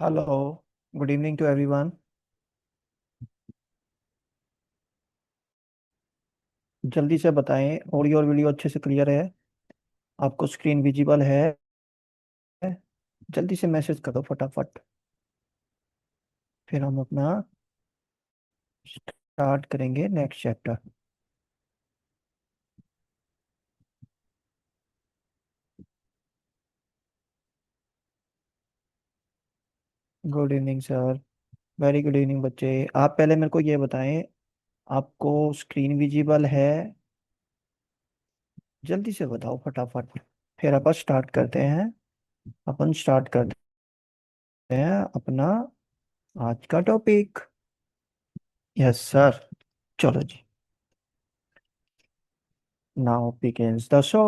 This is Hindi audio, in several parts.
Hello. Good evening to everyone. जल्दी से बताएं, ऑडियो और वीडियो अच्छे से क्लियर है? आपको स्क्रीन विजिबल है? जल्दी से मैसेज करो फटाफट। फिर हम अपना स्टार्ट करेंगे next chapter. Good evening sir. Very good evening बच्चे। आप पहले मेरे को ये बताएं, आपको स्क्रीन विजिबल है? जल्दी से बताओ फटाफट। फिर अपन स्टार्ट करते हैं। अपन स्टार्ट करते हैं अपना आज का टॉपिक। Yes sir. चलो जी। Now begins the show.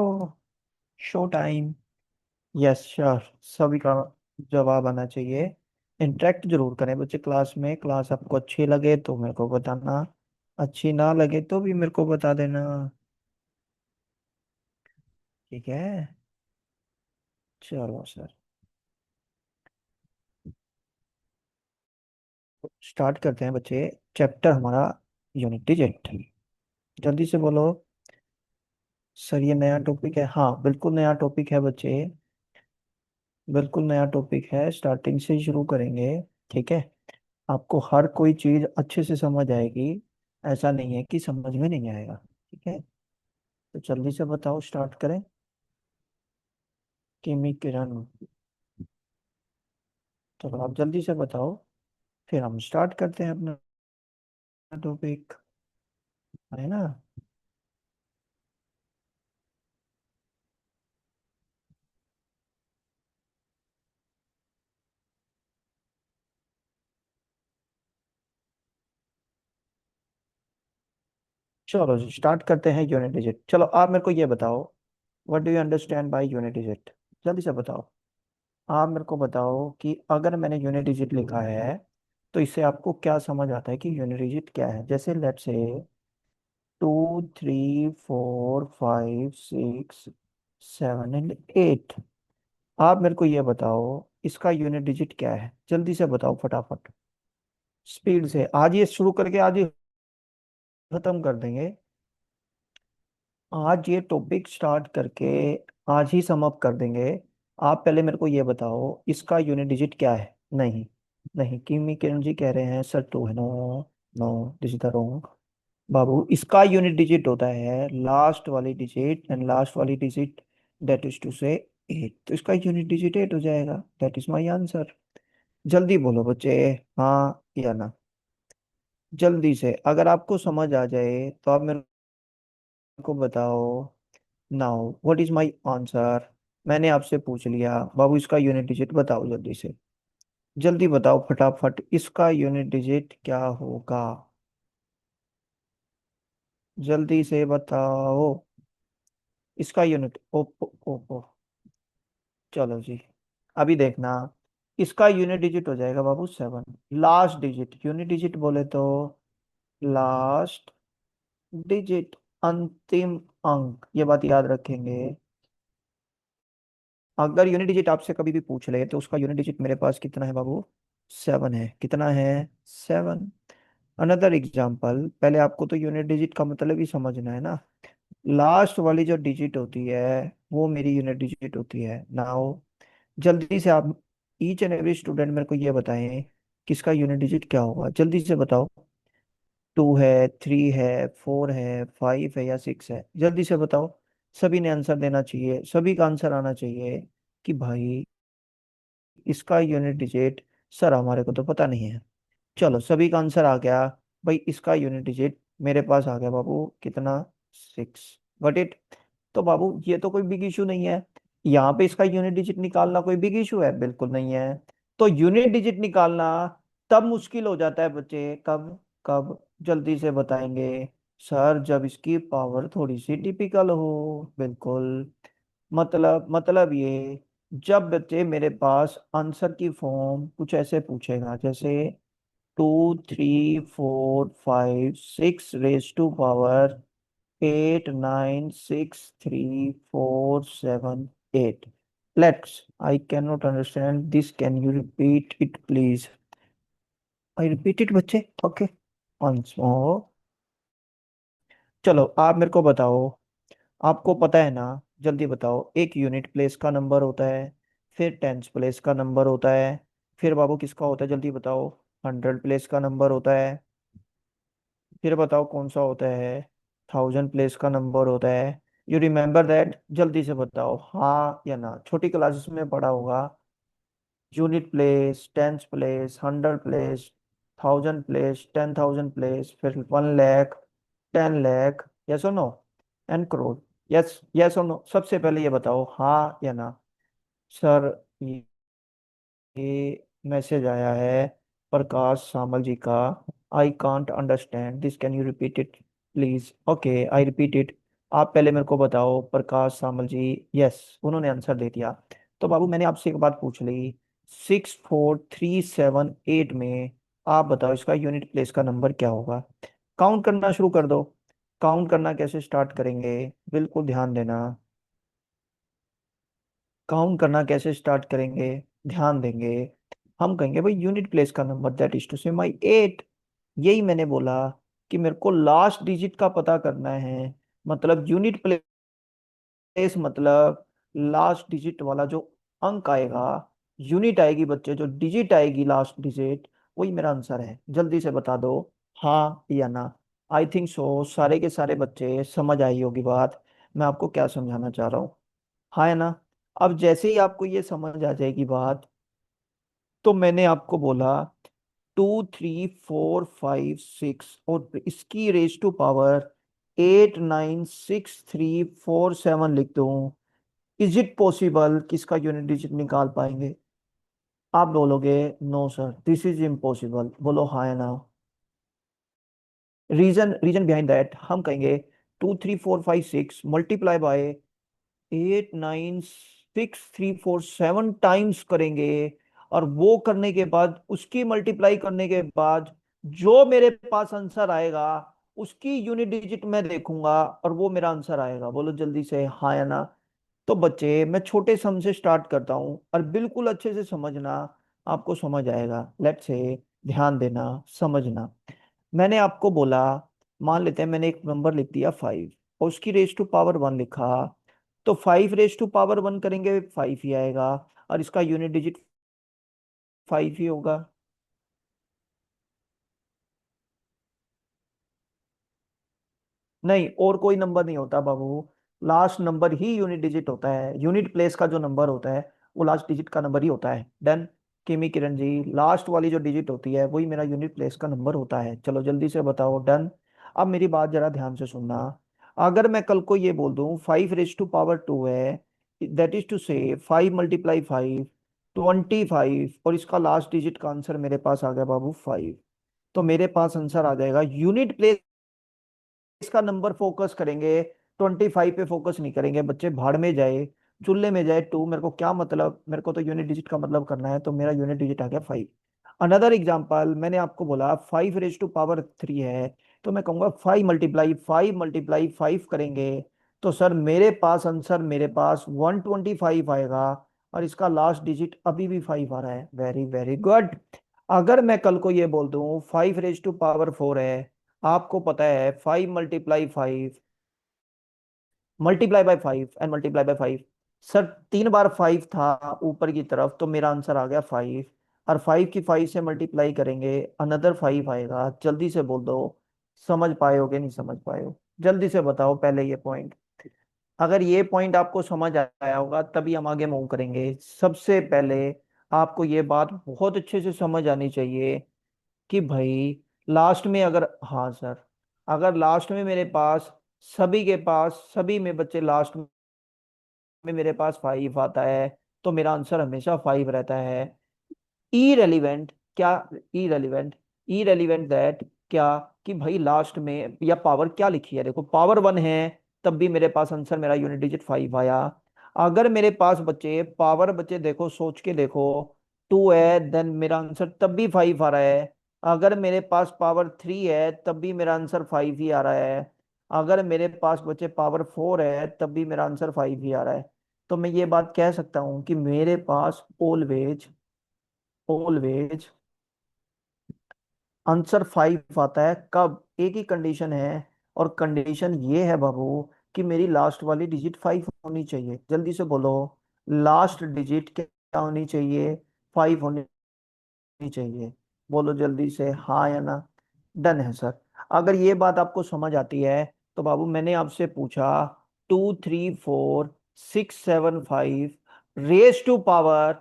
Show time. Yes sure. सभी का जवाब आना चाहिए। इंटरेक्ट जरूर करें बच्चे क्लास में। क्लास आपको अच्छी लगे तो मेरे को बताना, अच्छी ना लगे तो भी मेरे को बता देना। ठीक है। चलो सर, स्टार्ट करते हैं बच्चे। चैप्टर हमारा यूनिट डिजिट। जल्दी से बोलो। सर ये नया टॉपिक है? हाँ बिल्कुल नया टॉपिक है बच्चे। बिल्कुल नया टॉपिक है, स्टार्टिंग से ही शुरू करेंगे। ठीक है। आपको हर कोई चीज अच्छे से समझ आएगी। ऐसा नहीं है कि समझ में नहीं आएगा। ठीक है। तो जल्दी से बताओ, स्टार्ट करें। किमी किरण। चलो आप जल्दी से बताओ, फिर हम स्टार्ट करते हैं अपना टॉपिक। है ना? चलो जी स्टार्ट करते हैं यूनिट डिजिट। चलो आप मेरे को ये बताओ, what do you understand by unit digit? जल्दी से बताओ। आप मेरे को बताओ कि अगर मैंने यूनिट डिजिट लिखा है तो इससे आपको क्या समझ आता है कि यूनिट डिजिट क्या है? जैसे लेट्स से 2 3 4 5 6 7 एंड 8। आप मेरे को ये बताओ, इसका यूनिट डिजिट क्या है? जल्दी से बताओ फटाफट। स्पीड से आज ये शुरू करके आज ही खत्म कर देंगे। आज ये टॉपिक स्टार्ट करके आज ही सम अप कर देंगे। आप पहले मेरे को ये बताओ, इसका यूनिट डिजिट क्या है? नहीं, नहीं किमी किरण जी कह रहे हैं सर टू है। No, no, this is the wrong. बाबू इसका यूनिट डिजिट होता है लास्ट वाली डिजिट, एंड लास्ट वाली डिजिट दैट इज टू से 8। तो इसका यूनिट डिजिट 8 हो जाएगा। That is my answer. जल्दी बोलो बच्चे, हाँ या ना। जल्दी से अगर आपको समझ आ जाए तो आप मेरे को बताओ। Now what is my answer? मैंने आपसे पूछ लिया बाबू, इसका यूनिट डिजिट बताओ जल्दी से। जल्दी बताओ फटाफट, इसका यूनिट डिजिट क्या होगा? जल्दी से बताओ। इसका यूनिट ओ, ओ, ओ, ओ। चलो जी, अभी देखना। इसका यूनिट डिजिट हो जाएगा बाबू 7। लास्ट डिजिट, यूनिट डिजिट बोले तो लास्ट डिजिट, अंतिम अंक। ये बात याद रखेंगे। अगर यूनिट डिजिट आपसे कभी भी पूछ ले तो उसका यूनिट डिजिट मेरे पास कितना है बाबू? 7 है। कितना है? 7। अनदर एग्जाम्पल, पहले आपको तो यूनिट डिजिट का मतलब ही समझना है ना। लास्ट वाली जो डिजिट होती है वो मेरी यूनिट डिजिट होती है। नाउ जल्दी से आप ईच एंड एवरी स्टूडेंट मेरे को ये बताएं, किसका यूनिट डिजिट क्या होगा? जल्दी से बताओ। 2 है, 3 है, 4 है, 5 है या 6 है? जल्दी से बताओ। सभी ने आंसर देना चाहिए, सभी का आंसर आना चाहिए कि भाई इसका यूनिट डिजिट सर हमारे को तो पता नहीं है। चलो सभी का आंसर आ गया। भाई इसका यूनिट डिजिट मेरे पास आ गया बाबू, कितना? 6। Got it? तो बाबू ये तो कोई बिग इशू नहीं है। यहाँ पे इसका यूनिट डिजिट निकालना कोई बिग इशू है? बिल्कुल नहीं है। तो यूनिट डिजिट निकालना तब मुश्किल हो जाता है बच्चे, कब? कब? जल्दी से बताएंगे। सर जब इसकी पावर थोड़ी सी टिपिकल हो। बिल्कुल। मतलब ये, जब बच्चे मेरे पास आंसर की फॉर्म कुछ ऐसे पूछेगा जैसे 2 3 4 5 6 raise to power 8 9 6 3 4 7 8। Let's, I cannot understand this, can you repeat it please? I repeat it बच्चे, ओके, once more। चलो आप मेरे को बताओ, आपको पता है ना, जल्दी बताओ, एक यूनिट प्लेस का नंबर होता है, फिर टेंस प्लेस का नंबर होता है, फिर बाबू किसका होता है, जल्दी बताओ, हंड्रेड प्लेस का नंबर होता है, फिर बताओ कौन सा होता है, थाउजेंड प्लेस का नंबर होता है। You remember that? जल्दी से बताओ हाँ या ना, छोटी क्लासेस में पढ़ा होगा। Unit place, tens place, hundred place, thousand place, 10,000 place, फिर 1 लाख, 10 लाख, यस और no, and crore. Yes yes और नो, सबसे पहले ये बताओ हाँ या ना। सर, ये मैसेज आया है प्रकाश सामल जी का। I can't understand this, can you repeat it please? Okay, I repeat it. आप पहले मेरे को बताओ प्रकाश सामल जी। यस, उन्होंने आंसर दे दिया। तो बाबू मैंने आपसे एक बात पूछ ली, 64,378 में आप बताओ इसका यूनिट प्लेस का नंबर क्या होगा? काउंट करना शुरू कर दो। काउंट करना कैसे स्टार्ट करेंगे, बिल्कुल ध्यान देना। काउंट करना कैसे स्टार्ट करेंगे, ध्यान देंगे। हम कहेंगे भाई यूनिट प्लेस का नंबर, दैट इज टू से माई 8। यही मैंने बोला कि मेरे को लास्ट डिजिट का पता करना है। मतलब यूनिट प्लेस मतलब लास्ट डिजिट वाला जो अंक आएगा, यूनिट आएगी बच्चे, जो डिजिट आएगी लास्ट डिजिट, वही मेरा आंसर है। जल्दी से बता दो हाँ या ना। आई थिंक सो सारे के सारे बच्चे समझ आई होगी बात, मैं आपको क्या समझाना चाह रहा हूँ। हाँ है ना? अब जैसे ही आपको ये समझ आ जाएगी बात, तो मैंने आपको बोला 2, 3, 4, 5, 6 और इसकी रेज टू पावर 8, 9, 6, 3, 4, 7 लिख दूं। इज इट पॉसिबल कि इसका यूनिट डिजिट निकाल पाएंगे? आप बोलोगे no sir, this is impossible. बोलो हाँ या ना। रीजन, रीजन बिहाइंड दैट हम कहेंगे 2, 3, 4, 5, 6 मल्टीप्लाई बाय 8, 9, 6, 3, 4, 7 टाइम्स करेंगे। और वो करने के बाद, उसकी मल्टीप्लाई करने के बाद जो मेरे पास आंसर आएगा, उसकी यूनिट डिजिट मैं देखूंगा और वो मेरा आंसर आएगा। बोलो जल्दी से हाँ या ना। तो बच्चे मैं छोटे सम से स्टार्ट करता हूँ और बिल्कुल अच्छे से समझना, आपको समझ आएगा। लेट्स से, ध्यान देना, समझना। मैंने आपको बोला, मान लेते हैं मैंने एक नंबर लिख दिया 5 और उसकी रेज टू पावर 1 लिखा, तो 5 रेज टू पावर 1 करेंगे 5 ही आएगा, और इसका यूनिट डिजिट 5 ही होगा। नहीं, और कोई नंबर नहीं होता बाबू, लास्ट नंबर ही यूनिट डिजिट होता है। यूनिट प्लेस का जो नंबर होता है वो लास्ट डिजिट का नंबर ही होता है। डन। किमी किरण जी, लास्ट वाली जो डिजिट होती है वही मेरा यूनिट प्लेस का नंबर होता है। चलो जल्दी से बताओ। डन। अब मेरी बात जरा ध्यान से सुनना। अगर मैं कल को ये बोल दूं 5 रेज टू पावर 2 है, दैट इज टू से 5 × 5 25, और इसका लास्ट डिजिट का आंसर मेरे पास आ गया बाबू 5। तो मेरे पास आंसर आ जाएगा। यूनिट प्लेस इसका नंबर फोकस करेंगे, 25 पे फोकस नहीं करेंगे बच्चे। भाड़ में जाए, चूल्हे में जाए टू, मेरे को क्या मतलब, मेरे को तो यूनिट डिजिट का मतलब करना है। तो मेरा यूनिट डिजिट आ गया 5। अनदर एग्जाम्पल, मैंने आपको बोला 5 रेज टू पावर 3 है, तो मैं कहूंगा 5 × 5 करेंगे, तो सर मेरे पास आंसर, मेरे पास 125 आएगा, और इसका लास्ट डिजिट अभी भी 5 आ रहा है। Very very good. अगर मैं कल को ये बोल दूं 5 रेज टू पावर 4 है, आपको पता है 5 × 5 multiply by 5 and multiply by 5, sir 3 बार 5 था ऊपर की तरफ, तो मेरा आंसर आ गया 5। और 5 की 5 से मल्टीप्लाई करेंगे, अनदर 5 आएगा। जल्दी से बोल दो, समझ पाए नहीं समझ पाए हो? जल्दी से बताओ पहले ये पॉइंट। अगर ये पॉइंट आपको समझ आया होगा तभी हम आगे मूव करेंगे। सबसे पहले आपको ये बात बहुत अच्छे से समझ आनी चाहिए कि भाई लास्ट में अगर, हाँ सर, अगर लास्ट में मेरे पास, सभी के पास, सभी में बच्चे लास्ट में मेरे पास 5 आता है, तो मेरा आंसर हमेशा 5 रहता है। इरेलीवेंट क्या? इरेलीवेंट, इरेलीवेंट दैट क्या, कि भाई लास्ट में या पावर क्या लिखी है, देखो पावर 1 है, तब भी मेरे पास आंसर, मेरा यूनिट डिजिट 5 आया। अगर मेरे पास बच्चे पावर, बच्चे देखो सोच के देखो, 2 है, देन मेरा आंसर तब भी 5 आ रहा है। अगर मेरे पास पावर 3 है तब भी मेरा आंसर 5 ही आ रहा है। अगर मेरे पास बच्चे पावर 4 है तब भी मेरा आंसर 5 ही आ रहा है। तो मैं ये बात कह सकता हूँ कि मेरे पास ऑलवेज ऑलवेज आंसर 5 आता है। कब? एक ही कंडीशन है, और कंडीशन ये है बाबू कि मेरी लास्ट वाली डिजिट 5 होनी चाहिए। जल्दी से बोलो, लास्ट डिजिट क्या होनी चाहिए? 5 होनी चाहिए। बोलो जल्दी से, हाँ या ना। डन है सर। अगर ये बात आपको समझ आती है तो बाबू मैंने आपसे पूछा 2 3 4 6 7 5 रेज टू पावर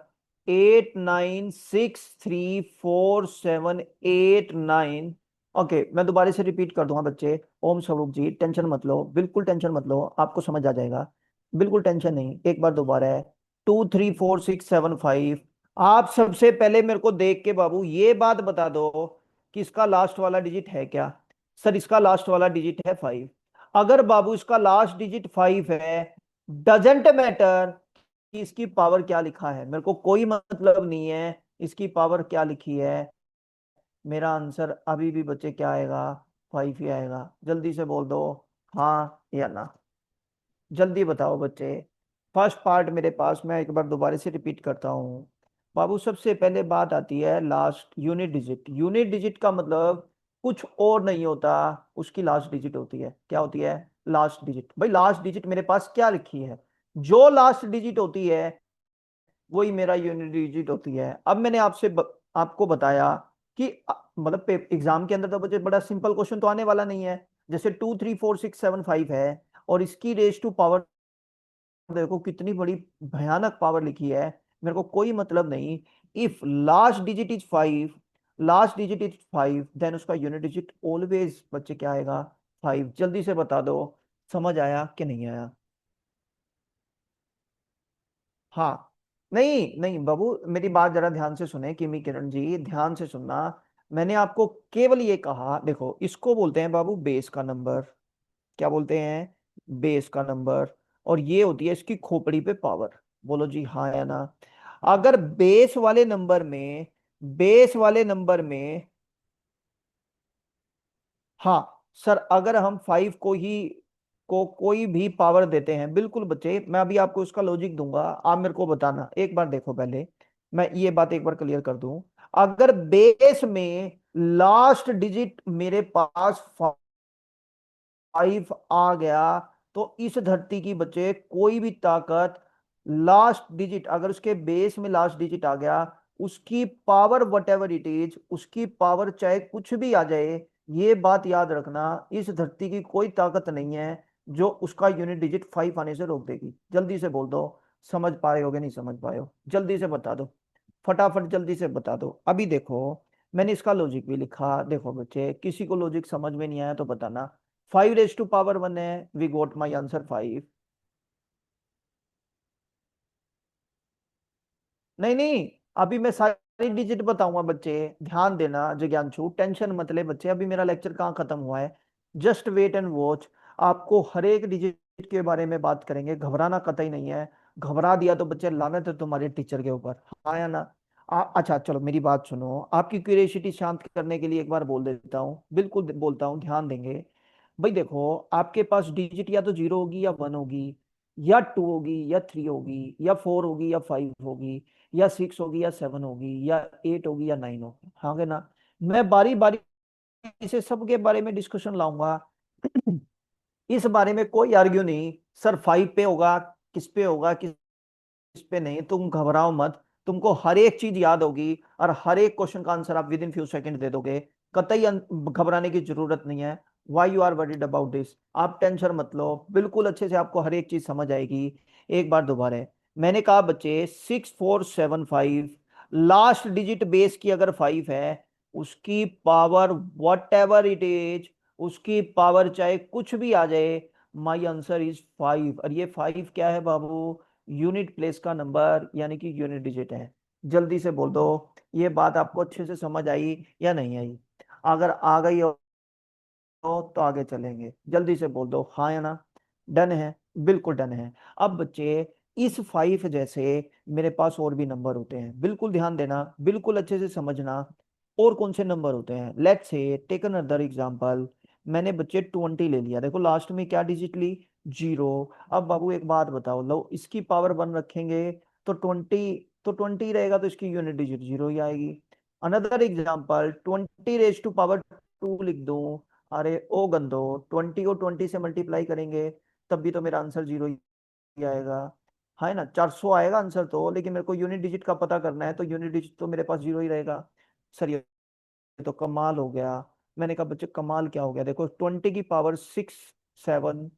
8 9 6 3 4 7 8 9। ओके, मैं दोबारा से रिपीट कर दूंगा बच्चे। ओम स्वरूप जी, टेंशन मत लो, बिल्कुल टेंशन मत लो, आपको समझ आ जाएगा। बिल्कुल टेंशन नहीं, एक बार दोबारा है। 2 3 4 6 7 5। आप सबसे पहले मेरे को देख के बाबू ये बात बता दो कि इसका लास्ट वाला डिजिट है क्या। सर इसका लास्ट वाला डिजिट है 5। अगर बाबू इसका लास्ट डिजिट 5 है, डजेंट मैटर कि इसकी पावर क्या लिखा है, मेरे को कोई मतलब नहीं है इसकी पावर क्या लिखी है। मेरा आंसर अभी भी बच्चे क्या आएगा? 5 ही आएगा। जल्दी से बोल दो, हाँ या ना। जल्दी बताओ बच्चे। फर्स्ट पार्ट मेरे पास, मैं एक बार दोबारा से रिपीट करता हूँ बाबू। सबसे पहले बात आती है last unit digit. Unit digit का मतलब कुछ और नहीं होता, उसकी लास्ट डिजिट होती है। क्या होती है? Last digit. भाई लास्ट डिजिट मेरे पास क्या लिखी है? जो लास्ट डिजिट होती है वही मेरा यूनिट डिजिट होती है। अब मैंने आपको बताया कि मतलब एग्जाम के अंदर तो बच्चे बड़ा सिंपल क्वेश्चन तो आने वाला नहीं है। जैसे 2 3 4 6 7 5 है, और इसकी रेज टू पावर देखो कितनी बड़ी भयानक पावर लिखी है। मेरे को कोई मतलब नहीं। If last digit is 5, last digit is 5, then उसका यूनिट डिजिट ऑलवेज बच्चे क्या आएगा? 5। जल्दी से बता दो, समझ आया कि नहीं आया? हाँ। नहीं नहीं बाबू, मेरी बात जरा ध्यान से सुने, किमी किरण जी ध्यान से सुनना। मैंने आपको केवल ये कहा, देखो इसको बोलते हैं बाबू बेस का नंबर। क्या बोलते हैं? बेस का नंबर। और ये होती है इसकी खोपड़ी पे पावर। बोलो जी हाँ या ना। अगर बेस वाले नंबर में, हाँ सर, अगर हम 5 को कोई भी पावर देते हैं, बिल्कुल बच्चे मैं अभी आपको इसका लॉजिक दूंगा, आप मेरे को बताना। एक बार देखो पहले, मैं ये बात एक बार क्लियर कर दूं। अगर बेस में लास्ट डिजिट मेरे पास 5 आ गया, तो इस धरती की बच्चे कोई भी ताकत लास्ट डिजिट, अगर उसके बेस में लास्ट डिजिट आ गया, उसकी power whatever it is, उसकी पावर चाहे कुछ भी आ जाए, ये बात याद रखना, इस धरती की कोई ताकत नहीं है जो उसका यूनिट डिजिट 5 आने से रोक देगी। जल्दी से बोल दो, समझ पाए हो कि नहीं समझ पाए हो? जल्दी से बता दो, फटाफट जल्दी से बता दो। अभी देखो मैंने इसका लॉजिक भी लिखा। देखो बच्चे, किसी को लॉजिक समझ में नहीं आया तो बताना। 5 रेज टू पावर 1 है, वी गोट माई आंसर 5। नहीं नहीं, अभी मैं सारी डिजिट बताऊंगा बच्चे। ध्यान देना जिज्ञांशु, टेंशन मत ले बच्चे, अभी मेरा लेक्चर कहाँ खत्म हुआ है। Just wait and watch. आपको हर एक डिजिट के बारे में बात करेंगे, घबराना कतई नहीं है। घबरा दिया तो बच्चे लानत है तुम्हारे टीचर के ऊपर, हाँ या ना। अच्छा चलो मेरी बात सुनो, आपकी क्यूरियोसिटी शांत करने के लिए एक बार बोल देता हूँ, बिल्कुल बोलता हूँ, ध्यान देंगे। भाई देखो, आपके पास डिजिट या तो 0 होगी या 1 होगी, या 2 होगी या 3 होगी, या 4 होगी या 5 होगी, या 6 होगी या 7 होगी, या 8 होगी या 9 होगी, हाँ के ना। मैं बारी बारी से सबके बारे में डिस्कशन लाऊंगा। इस बारे में कोई आर्ग्यू नहीं। सर 5 पे होगा, किस पे होगा, किस पे नहीं, तुम घबराओ मत। तुमको हर एक चीज याद होगी, और हर एक क्वेश्चन का आंसर आप विद इन फ्यू सेकंड दे दोगे। कतई घबराने की जरूरत नहीं है। Why you are worried about this? आप टेंशन मत लो, बिल्कुल अच्छे से आपको हर एक चीज समझ आएगी। एक बार दोबारा, मैंने कहा बच्चे 6 4 7 5, लास्ट डिजिट बेस की अगर 5 है, उसकी power whatever it is, उसकी पावर चाहे कुछ भी आ जाए, माई आंसर इज 5। और ये 5 क्या है बाबू? यूनिट प्लेस का नंबर, यानी कि यूनिट डिजिट है। जल्दी से बोल दो, ये बात आपको अच्छे से समझ आई या नहीं आई? अगर आ गई हो तो आगे चलेंगे। जल्दी से बोल दो, हाँ या ना। डन है? बिल्कुल डन है। अब बच्चे, इस 5 जैसे मेरे पास और भी नंबर होते हैं, बिल्कुल ध्यान देना, बिल्कुल अच्छे से समझना। और कौन से नंबर होते हैं? Let's say take another example. मैंने बच्चे 20 ले लिया। देखो लास्ट में क्या डिजिट ली? जीरो। अब बाबू एक बात बताओ, लो इसकी पावर वन रखेंगे तो 20, तो 20 रहेगा तो इसकी यूनिट डिजिट जीरो ही आएगी। Another example, 20 raised to power 2 लिख दूं। अरे ओ गंदो, 20 को 20 से मल्टीप्लाई करेंगे तब भी तो मेरा आंसर जीरो ही आएगा। है ना, 400 आएगा आंसर तो, लेकिन मेरे को यूनिट डिजिट का पता करना है तो यूनिट डिजिट तो मेरे पास जीरो ही रहेगा। सर ये तो कमाल हो गया। मैंने कहा बच्चे कमाल क्या हो गया, देखो 20 की पावर 6 7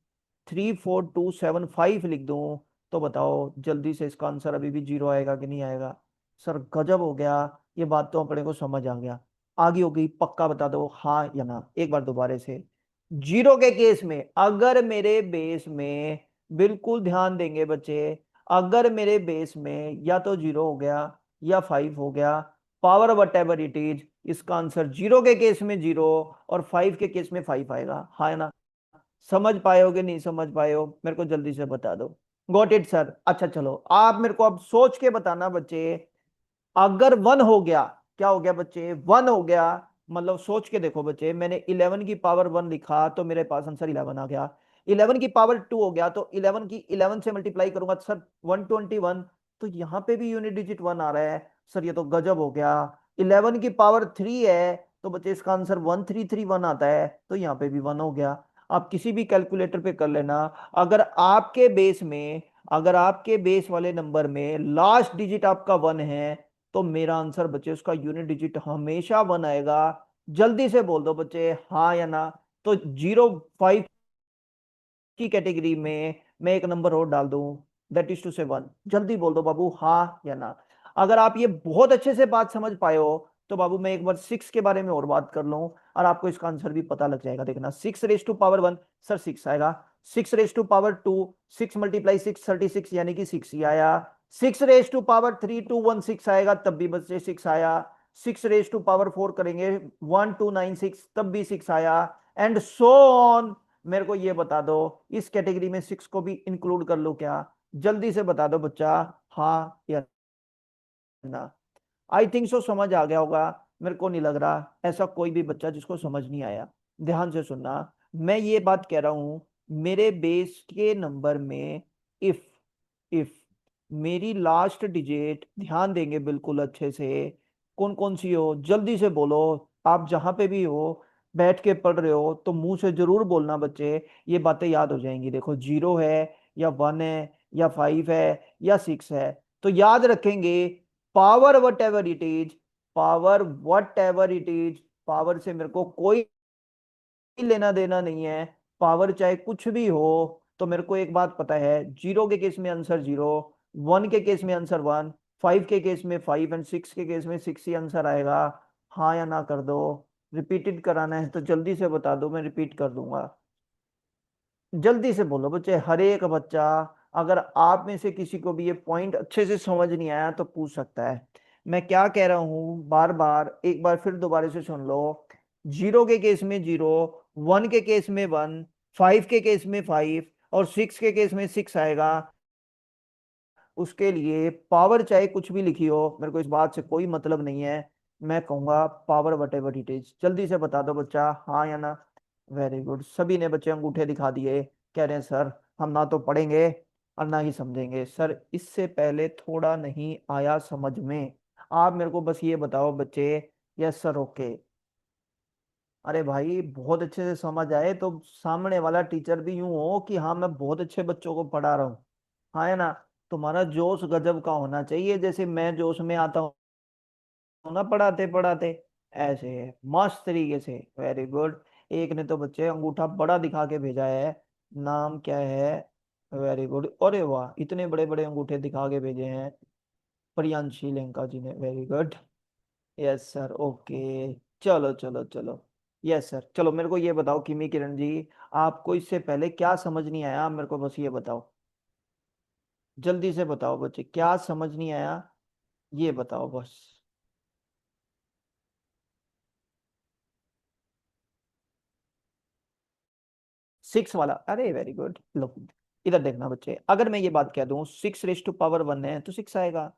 3 4 2 7 5 लिख दूं तो बताओ जल्दी से इसका आंसर अभी भी जीरो आएगा कि नहीं आएगा। सर गजब हो गया, ये बात तो अपने को समझ आ गया। आगे हो गई, पक्का बता दो हाँ या ना, एक बार दोबारा से। जीरो के केस में अगर मेरे बेस में, बिल्कुल ध्यान देंगे बच्चे, अगर मेरे बेस में या तो जीरो हो गया या फाइव हो गया, power whatever it is, इसका आंसर जीरो के केस में जीरो और फाइव के केस में फाइव आएगा। हाँ ना, समझ पाए हो कि नहीं समझ पाए हो, मेरे को जल्दी से बता दो। Got it sir. अच्छा चलो आप मेरे को अब सोच के बताना बच्चे, अगर वन हो गया, क्या हो गया बच्चे, वन हो गया, मतलब सोच के देखो बच्चे, मैंने 11 की पावर 1 लिखा तो मेरे पास आंसर 11 आ गया। 11 की पावर 2 हो गया तो 11 की 11 से मल्टीप्लाई करूंगा तो सर 121, तो यहाँ पे भी यूनिट डिजिट वन आ रहा है। सर ये तो गजब हो गया। 11 की पावर 3 है तो बच्चे इसका आंसर 1331 आता है, तो यहाँ पे भी वन हो गया। आप किसी भी कैलकुलेटर पे कर लेना। अगर आपके बेस में, अगर आपके बेस वाले नंबर में लास्ट डिजिट आपका वन है तो मेरा आंसर बच्चे उसका यूनिट डिजिट हमेशा वन आएगा। जल्दी से बोल दो बच्चे हाँ या ना। तो 05 की कैटेगरी में मैं एक नंबर और डाल दूं, दैट इज टू से वन। जल्दी बोल दो बाबू हाँ या ना। अगर आप ये बहुत अच्छे से बात समझ पाए हो तो बाबू मैं एक बार सिक्स के बारे में और बात कर लूं और आपको इसका आंसर भी पता लग जाएगा। देखना, 6 raised to power 1, sir six आएगा। 6 raised to power 2, 6 × 36 यानी कि सिक्स ही आया। 6 raised to power 3 2 1 6 आएगा तब भी बच्चे सिक्स आया। 6 raised to power 4 करेंगे 1296 तब भी सिक्स आया। And so on. मेरे को ये बता दो इस कैटेगरी में सिक्स को भी इंक्लूड कर लो क्या, जल्दी से बता दो बच्चा हाँ या ना। आई थिंक सो समझ आ गया होगा। मेरे को नहीं लग रहा ऐसा कोई भी बच्चा जिसको समझ नहीं आया। ध्यान से सुनना, मैं ये बात कह रहा हूं, मेरे बेस के नंबर में इफ इफ मेरी लास्ट डिजिट, ध्यान देंगे बिल्कुल अच्छे से, कौन कौन सी हो जल्दी से बोलो। आप जहां पे भी हो, बैठ के पढ़ रहे हो तो मुंह से जरूर बोलना बच्चे, ये बातें याद हो जाएंगी। देखो जीरो है या वन है या फाइव है या सिक्स है, तो याद रखेंगे power whatever it is, power whatever it is, power से मेरे को कोई लेना देना नहीं है। पावर चाहे कुछ भी हो, तो मेरे को एक बात पता है, जीरो के केस में आंसर जीरो, वन के केस में आंसर वन, फाइव के केस में फाइव एंड सिक्स के केस में सिक्स ही आंसर आएगा। हाँ या ना कर दो। रिपीटेड कराना है तो जल्दी से बता दो, मैं रिपीट कर दूंगा। जल्दी से बोलो बच्चे, हर एक बच्चा, अगर आप में से किसी को भी ये पॉइंट अच्छे से समझ नहीं आया तो पूछ सकता है। मैं क्या कह रहा हूं, बार बार एक बार फिर दोबारा से सुन लो। जीरो के केस में जीरो, वन के केस में वन, फाइव के केस में फाइव और सिक्स के केस में सिक्स आएगा। उसके लिए पावर चाहे कुछ भी लिखी हो, मेरे को इस बात से कोई मतलब नहीं है। मैं कहूंगा power whatever it is. जल्दी से बता दो बच्चा हाँ या ना। वेरी गुड, सभी ने बच्चे अंगूठे दिखा दिए, कह रहे हैं सर हम ना तो पढ़ेंगे और ना ही समझेंगे। सर इससे पहले थोड़ा नहीं आया समझ में, आप मेरे को बस ये बताओ बच्चे, यस सर ओके। अरे भाई बहुत अच्छे से समझ आए तो सामने वाला टीचर भी यूं हो कि हाँ मैं बहुत अच्छे बच्चों को पढ़ा रहा हूँ। हाँ है ना, तुम्हारा जोश गजब का होना चाहिए जैसे मैं जोश में आता हूँ ना पढ़ाते पढ़ाते, ऐसे मस्त तरीके से। Very good. एक ने तो बच्चे अंगूठा बड़ा दिखा के भेजा है, नाम क्या है। वेरी गुड, अरे वाह इतने बड़े बड़े अंगूठे दिखा के भेजे हैं प्रियांशी लंका जी ने। Very good, yes sir okay. चलो चलो चलो, यस सर। चलो मेरे को ये बताओ किमी किरण जी, आपको इससे पहले क्या समझ नहीं आया, मेरे को बस ये बताओ, जल्दी से बताओ बच्चे क्या समझ नहीं आया, ये बताओ बस। सिक्स वाला, अरे वेरी गुड। लो इधर देखना बच्चे, अगर मैं ये बात कह दूं 6 raised to power 1 है तो सिक्स आएगा।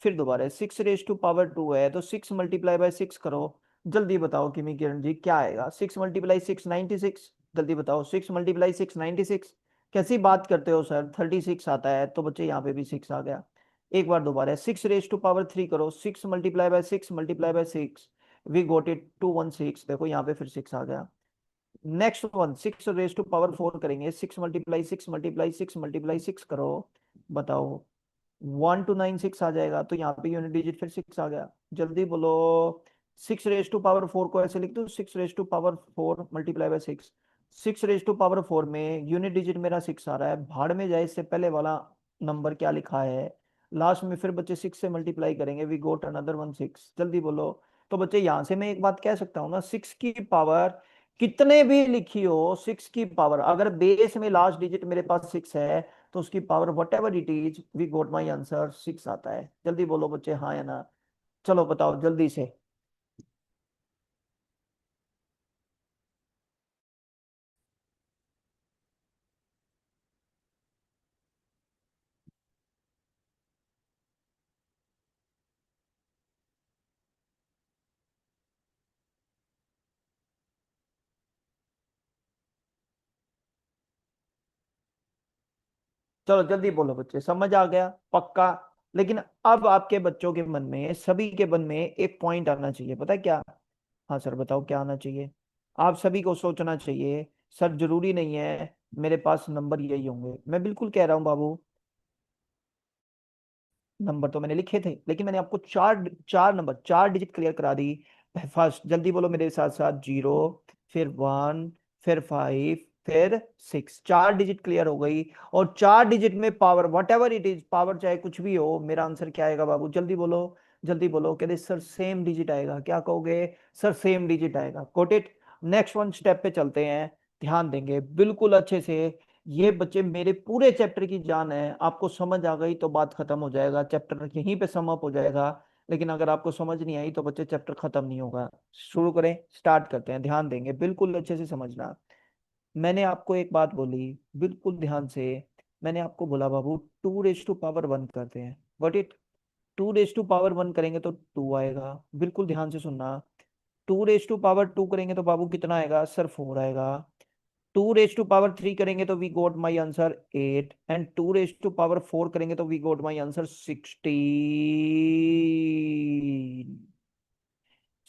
फिर दोबारा 6 raised to power 2 है तो 6 × 6 करो। जल्दी बताओ किमी किरण जी क्या आएगा, 6 × 6 96। जल्दी बताओ 6 × 6 96। कैसी बात करते हो सर, 36 आता है तो बच्चे यहाँ पे भी 6 आ गया। एक बार दोबारा 6 रेज टू पावर 3 करो, 6 × 6 × 6 वी गोट इट 216। देखो यहाँ पे फिर 6 आ गया। Next one 6 raise to power 4 करेंगे, 6 × 6 × 6 करो, बताओ 1296 आ जाएगा। तो यहाँ पे यूनिट डिजिट फिर 6 आ गया। जल्दी बोलो। 6 रेज टू पावर 4 को ऐसे लिख दो, 6 raise to power 4 × 6। 6 raise to power 4 में यूनिट डिजिट मेरा 6 आ रहा है, भाड़ में जाए इससे पहले वाला नंबर क्या लिखा है, लास्ट में फिर बच्चे 6 से मल्टीप्लाई करेंगे, वी गोट अनदर वन 6। जल्दी बोलो। तो बच्चे यहां से मैं एक बात कह सकता हूँ ना, 6 की पावर कितने भी लिखी हो, 6 की पावर अगर बेस में लास्ट डिजिट मेरे पास 6 है तो उसकी power whatever it is, we got my answer 6 आता है। जल्दी बोलो बच्चे, हाँ या ना। चलो बताओ जल्दी से। चलो जल्दी बोलो बच्चे, समझ आ गया पक्का। लेकिन अब आपके बच्चों के मन में, सभी के मन में एक पॉइंट आना चाहिए, पता है क्या? हाँ सर बताओ क्या आना चाहिए। आप सभी को सोचना चाहिए, सर जरूरी नहीं है मेरे पास नंबर यही होंगे। मैं बिल्कुल कह रहा हूँ बाबू, नंबर तो मैंने लिखे थे लेकिन मैंने आपको चार चार नंबर, चार डिजिट क्लियर करा दी। फर्स्ट जल्दी बोलो मेरे साथ साथ, 0, फिर 1, फिर 5, फिर 6, चार डिजिट क्लियर हो गई। और चार डिजिट में power whatever it is, power चाहे कुछ भी हो, मेरा आंसर क्या आएगा बाबू? जल्दी बोलो। जल्दी बोलो। कहते सर सेम डिजिट आएगा, क्या कहोगे? सर सेम डिजिट आएगा। Got it. Next one step पे चलते हैं, ध्यान देंगे बिल्कुल अच्छे से। ये बच्चे मेरे पूरे चैप्टर की जान है, आपको समझ आ गई तो बात खत्म हो जाएगा, चैप्टर यहीं पे सम अप हो जाएगा। लेकिन अगर आपको समझ नहीं आई तो बच्चे चैप्टर खत्म नहीं होगा। शुरू करें, स्टार्ट करते हैं। ध्यान देंगे बिल्कुल अच्छे से समझना। मैंने आपको एक बात बोली, बिल्कुल ध्यान से। मैंने आपको बोला बाबू 2 रेज टू पावर 1 करते हैं, got it. 2 raise to power 1 करेंगे तो 2 आएगा, बिल्कुल ध्यान से सुनना। 2 रेज टू पावर 2 करेंगे तो बाबू कितना आएगा सर? 4 आएगा। 2 रेज टू पावर 3 करेंगे तो we got my answer 8, and 2 raise to power 4 करेंगे तो we got my answer 16।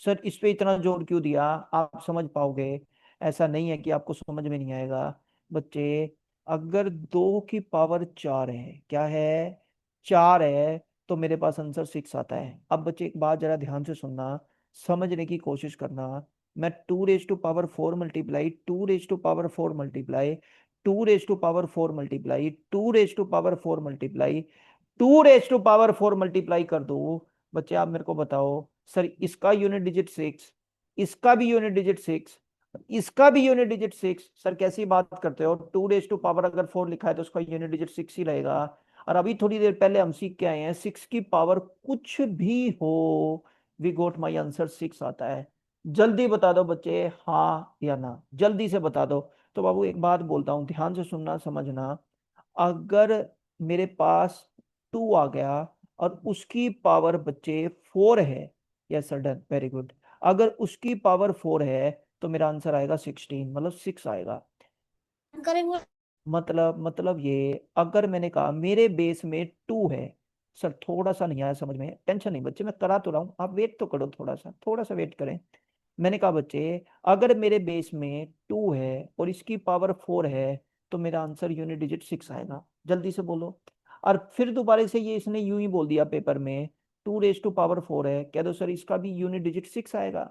Sir इस पे इतना जोर क्यों दिया? आप समझ पाओगे। ऐसा नहीं है कि आपको समझ में नहीं आएगा बच्चे। अगर 2 की पावर 4 है, क्या है? 4 है, तो मेरे पास आंसर 6 आता है। अब बच्चे एक बात जरा ध्यान से सुनना, समझने की कोशिश करना। मैं 2 raise to power 4 multiply, 2 raise to power 4 multiply, 2 raise to power 4 multiply, 2 raise to power 4 multiply, 2 raise to power 4 कर दो। बच्चे आप मेरे को बताओ, सर इसका यूनिट डिजिट 6, इसका भी यूनिट डिजिट 6, इसका भी यूनिट डिजिट 6। सर कैसी बात करते हो? 2 रेज टू पावर अगर 4 लिखा है तो उसका यूनिट डिजिट 6 ही रहेगा। और अभी थोड़ी देर पहले हम सीख के आए हैं, 6 की पावर कुछ भी हो, वी गोट माई आंसर 6 आता है। जल्दी बता दो बच्चे, हाँ या ना, जल्दी से बता दो। तो बाबू एक बात बोलता हूँ, ध्यान से सुनना समझना। अगर मेरे पास 2 आ गया और उसकी पावर बच्चे 4 है, yes sir done, very good. अगर उसकी पावर 4 है तो मेरा आंसर आएगा 16, मतलब 6 आएगा। करेंगे। मतलब ये, अगर मैंने कहा मेरे बेस में 2 है, सर थोड़ा सा नहीं आया समझ में, टेंशन नहीं बच्चे, मैं करा तो रहा हूँ, आप वेट तो करो, थोड़ा सा वेट करें। मैंने कहा बच्चे, अगर मेरे बेस में 2 है और इसकी पावर 4 है तो मेरा आंसर यूनिट डिजिट 6 आएगा। जल्दी से बोलो। और फिर दोबारा से ये इसने यूं ही बोल दिया पेपर में, 2 रेज टू पावर 4 है, कह दो सर इसका भी यूनिट डिजिट 6 आएगा।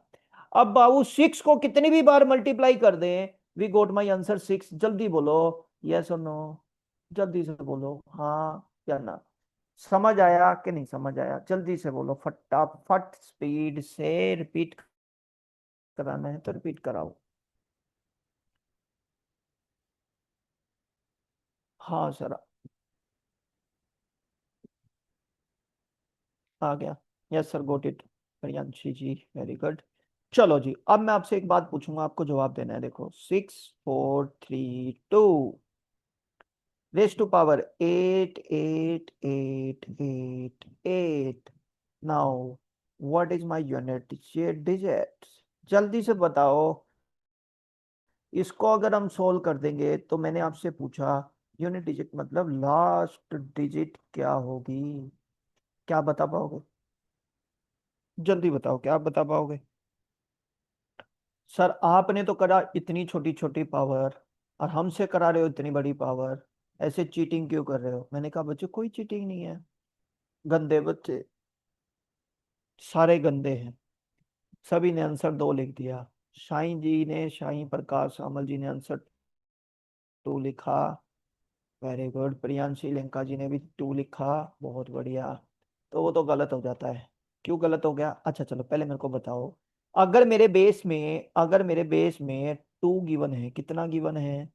अब बाबू 6 को कितनी भी बार मल्टीप्लाई कर दें, वी गोट माई आंसर 6। जल्दी बोलो, यस और नो। जल्दी से बोलो, हाँ या ना। समझ आया कि नहीं समझ आया? जल्दी से बोलो, फटाफट स्पीड से रिपीट कराना है तो रिपीट कराओ। हाँ सर, आ गया। Yes sir, got it. Priyanshi ji, very good. चलो जी, अब मैं आपसे एक बात पूछूंगा, आपको जवाब देना है। देखो 6 4 3 2 raise to power 8 8 8 8। Now what is my unit digit? जल्दी से बताओ। इसको अगर हम सोल्व कर देंगे तो मैंने आपसे पूछा यूनिट डिजिट मतलब लास्ट डिजिट क्या होगी? क्या बता पाओगे? जल्दी बताओ, क्या आप बता पाओगे? सर आपने तो करा इतनी छोटी छोटी पावर, और हमसे करा रहे हो इतनी बड़ी पावर। ऐसे चीटिंग क्यों कर रहे हो? मैंने कहा बच्चे कोई चीटिंग नहीं है। गंदे बच्चे, सारे गंदे हैं। सभी ने आंसर दो लिख दिया। शाही जी ने, शाही प्रकाश सामल जी ने आंसर टू लिखा। Very good. प्रियांशी लंका जी ने भी टू लिखा। बहुत बढ़िया। तो वो तो गलत हो जाता है। क्यों गलत हो गया? अच्छा चलो पहले मेरे को बताओ। अगर मेरे बेस में टू गिवन है, कितना गिवन है?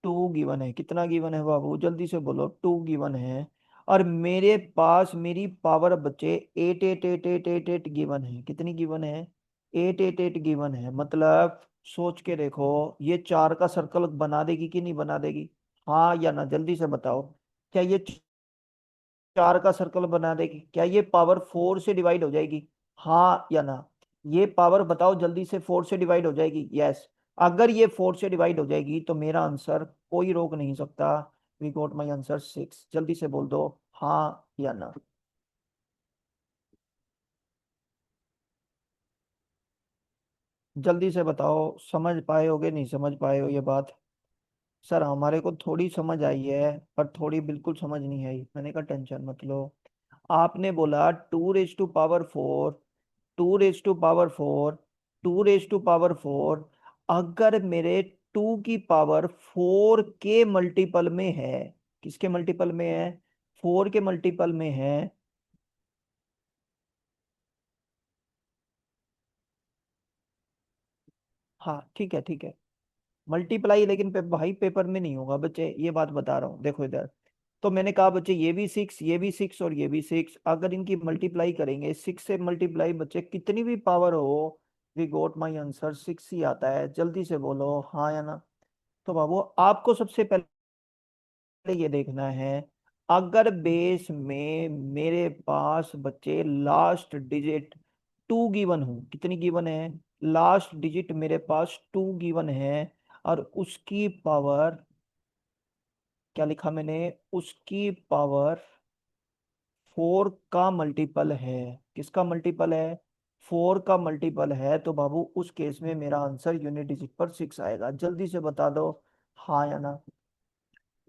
टू गिवन है। कितना गिवन है बाबू? जल्दी से बोलो। टू गिवन है। और मेरे पास मेरी पावर बच्चे eight eight eight eight eight eight given है। कितनी गिवन है? एट एट एट गिवन है। मतलब सोच के देखो, ये चार का सर्कल बना देगी कि नहीं बना देगी? हाँ या ना, जल्दी से बताओ। क्या ये चार का सर्कल बना देगी? क्या ये पावर फोर से डिवाइड हो जाएगी? हाँ या ना? ये पावर बताओ जल्दी से, फोर से डिवाइड हो जाएगी? यस। अगर ये फोर से डिवाइड हो जाएगी तो मेरा आंसर कोई रोक नहीं सकता। We got my answer six. जल्दी से बोल दो हाँ या ना। जल्दी से बताओ, समझ पाए होगे नहीं समझ पाए हो ये बात? सर हमारे को थोड़ी समझ आई है, पर थोड़ी बिल्कुल समझ नहीं आई। मैंने कहा टेंशन मत लो। आपने बोला two raise to power four, two raise to power four, two raise to power four. अगर मेरे टू की पावर फोर के मल्टीपल में है, किसके मल्टीपल में है? फोर के मल्टीपल में है। हाँ ठीक है ठीक है। मल्टीप्लाई लेकिन भाई पेपर में नहीं होगा बच्चे, ये बात बता रहा हूँ। देखो इधर, तो मैंने कहा बच्चे ये भी सिक्स, ये भी सिक्स और ये भी सिक्स, अगर इनकी मल्टीप्लाई करेंगे, सिक्स से मल्टीप्लाई बच्चे कितनी भी पावर हो, we got my answer six ही आता है। जल्दी से बोलो हाँ या ना। तो बाबू आपको सबसे पहले ये देखना है, अगर बेस में मेरे पास बच्चे लास्ट डिजिट टू गिवन हो। कितनी गिवन है? लास्ट डिजिट मेरे पास टू गिवन है। और उसकी पावर, क्या लिखा मैंने? उसकी पावर फोर का मल्टीपल है। किसका मल्टीपल है? फोर का मल्टीपल है। तो बाबू उस केस में मेरा आंसर यूनिट डिजिट पर सिक्स आएगा। जल्दी से बता दो हाँ या ना।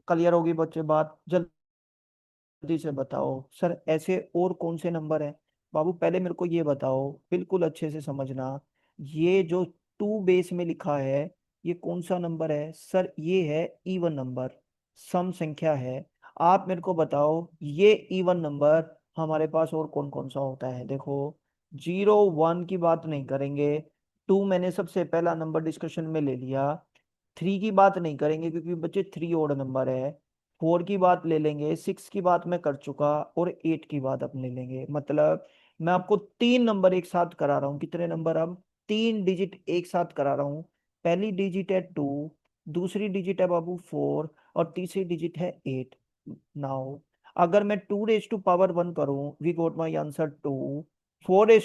क्लियर होगी बच्चे बात? जल्दी से बताओ सर, ऐसे और कौन से नंबर हैं? बाबू पहले मेरे को ये बताओ, बिल्कुल अच्छे से समझना। ये जो टू बेस में लिखा है, ये कौन सा नंबर है? सर ये है इवन नंबर, सम संख्या है। आप मेरे को बताओ, ये इवन नंबर हमारे पास और कौन कौन सा होता है? देखो, जीरो वन की बात नहीं करेंगे। टू मैंने सबसे पहला नंबर डिस्कशन में ले लिया। थ्री की बात नहीं करेंगे क्योंकि बच्चे थ्री ओड नंबर है। फोर की बात ले लेंगे, सिक्स की बात मैं कर चुका, और एट की बात अपन ले लेंगे। मतलब मैं आपको तीन नंबर एक साथ करा रहा हूँ। कितने नंबर? अब तीन डिजिट एक साथ करा रहा हूँ। पहली डिजिट है टू, दूसरी डिजिट है बाबू फोर, और तीसरी डिजिट है एट। नाउ अगर मैं two raise to power one करूं, we got my answer two. Four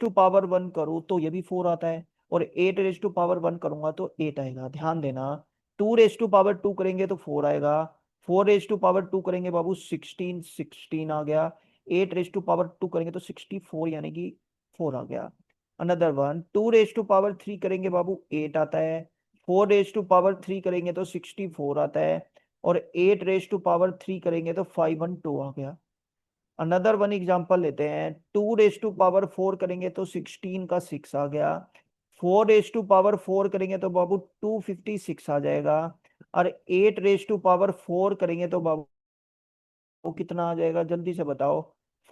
to power one करूँ तो ये भी फोर आता है, और eight raise to power one करूंगा तो एट आएगा। ध्यान देना, two raise to power two करेंगे तो फोर आएगा। Four raise to power two करेंगे बाबू सिक्सटीन, सिक्सटीन आ गया। Eight raise to power two करेंगे तो सिक्सटी फोर, यानी कि फोर आ गया। Another one, two raise to power three करेंगे बाबू एट आता है। Four raise to power three करेंगे तो सिक्सटी फोर आता है। और eight raise to power three करेंगे तो फाइव वन टू आ गया। अनदर वन एग्जांपल लेते हैं, two raise to power four करेंगे तो सिक्सटीन का सिक्स आ गया। Four raise to power four करेंगे तो बाबू टू फिफ्टी सिक्स आ जाएगा। और eight raise to power four करेंगे तो बाबू वो कितना आ जाएगा? जल्दी से बताओ।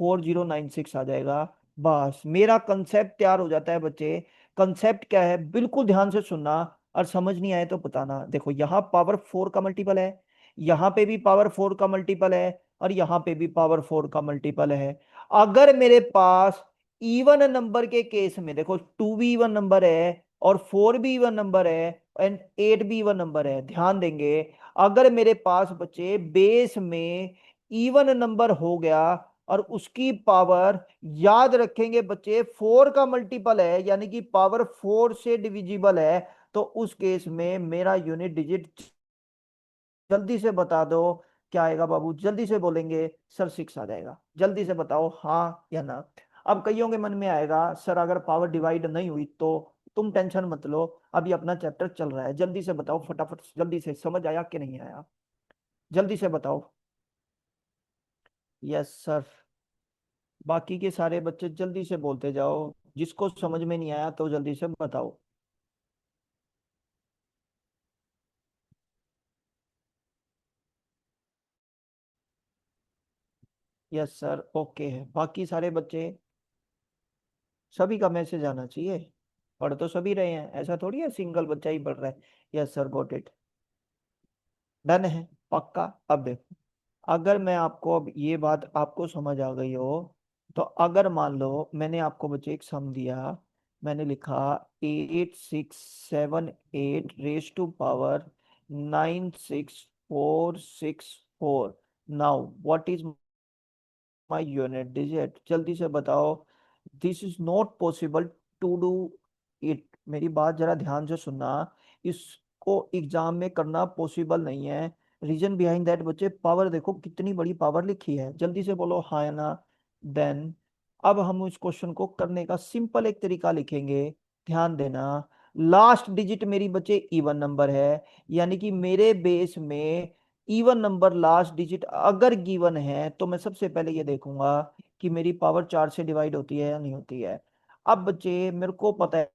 4096 आ जाएगा। बस मेरा कंसेप्ट तैयार हो जाता है बच्चे। कंसेप्ट क्या है, बिल्कुल ध्यान से सुनना, और समझ नहीं आए तो बताना। देखो यहाँ पावर फोर का मल्टीपल है, यहाँ पे भी पावर फोर का मल्टीपल है, और यहाँ पे भी पावर फोर का मल्टीपल है। अगर मेरे पास इवन नंबर के केस में, देखो टू भी इवन नंबर है, और फोर भी इवन नंबर है, एंड एट भी इवन नंबर है। ध्यान देंगे, अगर मेरे पास बच्चे बेस में इवन नंबर हो गया, और उसकी पावर, याद रखेंगे बच्चे, फोर का मल्टीपल है, यानी कि पावर फोर से डिविजिबल है, तो उस केस में मेरा यूनिट डिजिट जल्दी से बता दो क्या आएगा बाबू, जल्दी से बोलेंगे सर 6 आ जाएगा, जल्दी से बताओ हाँ या ना। अब कईयों के मन में आएगा सर अगर पावर डिवाइड नहीं हुई तो, तुम टेंशन मत लो, अभी अपना चैप्टर चल रहा है, जल्दी से बताओ फटाफट, जल्दी से, समझ आया कि नहीं आया, जल्दी से बताओ। Yes sir. बाकी के सारे बच्चे जल्दी से बोलते जाओ, जिसको समझ में नहीं आया तो जल्दी से बताओ। यस सर ओके है, बाकी सारे बच्चे, सभी का मैसेज आना चाहिए। पढ़ तो सभी रहे हैं, ऐसा थोड़ी है सिंगल बच्चा ही पढ़ रहा है। Yes sir got it. Done है पक्का। अब देखो, अगर मैं आपको, अब ये बात आपको समझ आ गई हो, तो अगर मान लो मैंने आपको बच्चे एक सम दिया, मैंने लिखा 8678 raise to power 96464, now what is my unit digit, जल्दी से बताओ। This is not possible to do it, मेरी बात जरा ध्यान से सुनना, इसको एग्जाम में करना पॉसिबल नहीं है। रीजन बिहाइंड दैट बच्चे, पावर देखो कितनी बड़ी पावर लिखी है, जल्दी से बोलो हाँ या ना। देन अब हम इस क्वेश्चन को करने का सिंपल एक तरीका लिखेंगे, ध्यान देना। लास्ट डिजिट मेरी बच्चे इवन नंबर है, यानी कि मेरे बेस में इवन नंबर लास्ट डिजिट अगर गिवन है तो मैं सबसे पहले ये देखूंगा कि मेरी पावर 4 से डिवाइड होती है या नहीं होती है। अब बच्चे मेरे को पता है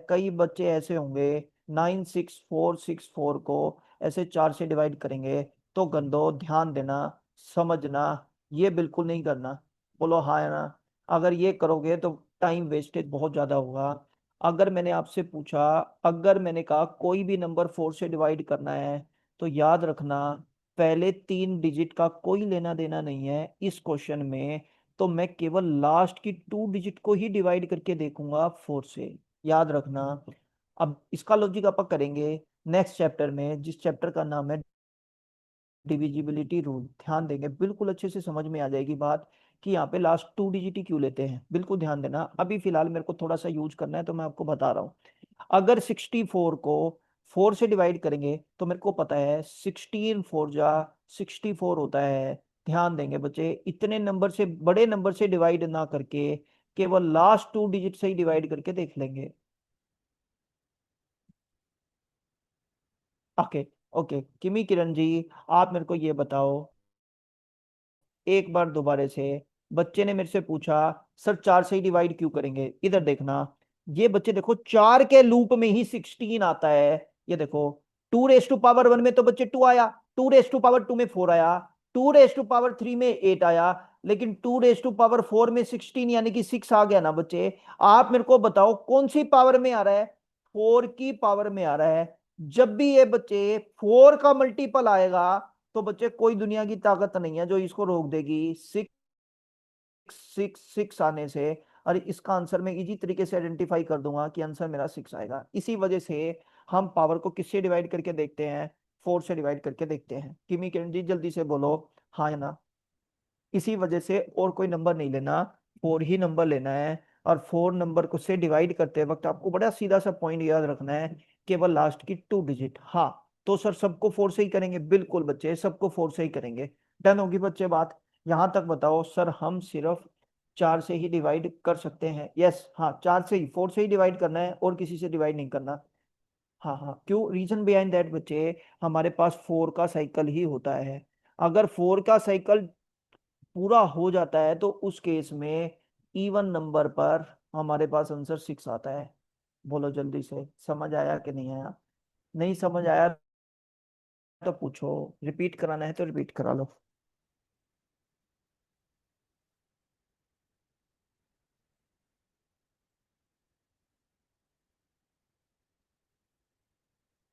कई बच्चे ऐसे होंगे 96464 को ऐसे 4 से डिवाइड करेंगे, तो गंदो ध्यान देना, समझना, ये बिल्कुल नहीं करना। बोलो हाँ या ना। अगर ये करोगे तो टाइम वेस्टेज बहुत ज्यादा होगा। अगर मैंने आपसे पूछा, अगर मैंने कहा कोई भी नंबर 4 से डिवाइड करना है, तो याद रखना पहले 3 डिजिट का कोई लेना देना नहीं है इस क्वेश्चन में, तो मैं केवल लास्ट की 2 डिजिट को ही डिवाइड करके देखूंगा 4 से, याद रखना। अब इसका लॉजिक अपन करेंगे नेक्स्ट चैप्टर में, जिस चैप्टर का नाम है डिविजिबिलिटी रूल, ध्यान देंगे बिल्कुल अच्छे से समझ में आ जाएगी बात कि यहाँ पे लास्ट 2 डिजिट ही क्यों लेते हैं, बिल्कुल ध्यान देना। अभी फिलहाल मेरे को थोड़ा सा यूज करना है तो मैं आपको बता रहा हूँ। अगर 64 को 4 से डिवाइड करेंगे तो मेरे को पता है 16 4 जा 64 होता है। ध्यान देंगे बच्चे, इतने नंबर से, बड़े नंबर से डिवाइड ना करके केवल लास्ट 2 डिजिट से ही डिवाइड करके देख लेंगे। ओके। ओके किमी किरण जी, आप मेरे को ये बताओ एक बार दोबारा से, बच्चे ने मेरे से पूछा सर 4 से ही डिवाइड क्यों करेंगे, इधर देखना। ये बच्चे देखो 4 के लूप में ही 16 आता है, ये देखो 2 रेस टू पावर 1 में तो बच्चे 2 आया, 2 रेस टू पावर 2 में 4 आया, 2 रेस टू पावर 3 में 8 आया, लेकिन 2 रेस टू पावर 4 में 16 यानी कि 6 आ गया ना बच्चे। आप मेरे को बताओ कौन सी पावर में आ रहा है, 4 की पावर में आ रहा है। जब भी ये बच्चे 4 का मल्टीपल आएगा तो बच्चे कोई दुनिया की ताकत नहीं है जो इसको रोक देगी 6 आने से। और इसका आंसर मैं इजी तरीके से आइडेंटिफाई कर दूंगा कि आंसर मेरा 6 आएगा। इसी वजह से हम पावर को किससे डिवाइड करके देखते हैं, 4 से डिवाइड करके देखते हैं। किमी किरण जी जल्दी से बोलो हाँ या ना। इसी वजह से और कोई नंबर नहीं लेना, 4 ही नंबर लेना है। और 4 नंबर को से डिवाइड करते वक्त आपको बड़ा सीधा सा पॉइंट याद रखना है, केवल लास्ट की 2 डिजिट। हाँ तो सर सबको 4 से ही करेंगे, बिल्कुल बच्चे सबको 4 से ही करेंगे। डन होगी बच्चे बात, यहां तक बताओ सर हम सिर्फ 4 से ही डिवाइड कर सकते हैं। यस हाँ 4 से ही, 4 से ही डिवाइड करना है और किसी से डिवाइड नहीं करना। हाँ हाँ क्यों, रीजन बिहाइंड दैट बच्चे, हमारे पास 4 का साइकिल ही होता है। अगर 4 का साइकिल पूरा हो जाता है तो उस केस में इवन नंबर पर हमारे पास आंसर 6 आता है। बोलो जल्दी से, समझ आया कि नहीं आया। नहीं समझ आया तो पूछो, रिपीट कराना है तो रिपीट करा लो।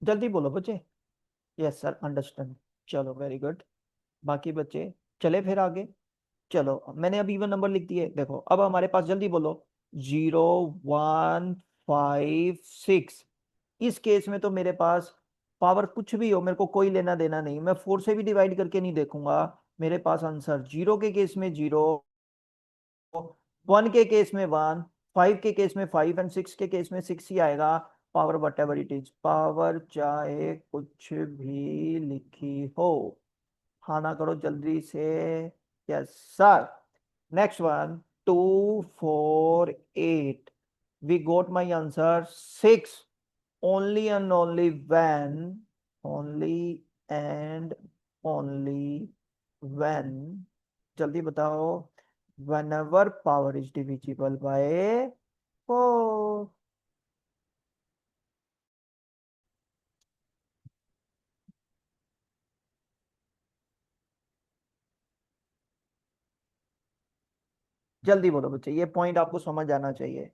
जल्दी बोलो बच्चे। Yes sir understand. चलो वेरी गुड। बाकी बच्चे चले फिर आगे। चलो मैंने अब इवन नंबर लिख दिए, देखो अब हमारे पास, जल्दी बोलो, 0 1 5 6। इस केस में तो मेरे पास पावर कुछ भी हो मेरे को कोई लेना देना नहीं, मैं 4 से भी डिवाइड करके नहीं देखूंगा। मेरे पास आंसर 0 के केस में 0, 1 के केस में 1, 5 के केस में 5 एंड 6 के केस में 6 ही आएगा। Power whatever it is, power चाहे कुछ भी लिखी हो। हाँ ना करो जल्दी से। Yes sir. Next one, 2 4 8। We got my answer 6। Only and only when, only and only when, जल्दी बताओ, whenever power is divisible by 4। जल्दी बोलो बच्चे, ये पॉइंट आपको समझ आना चाहिए।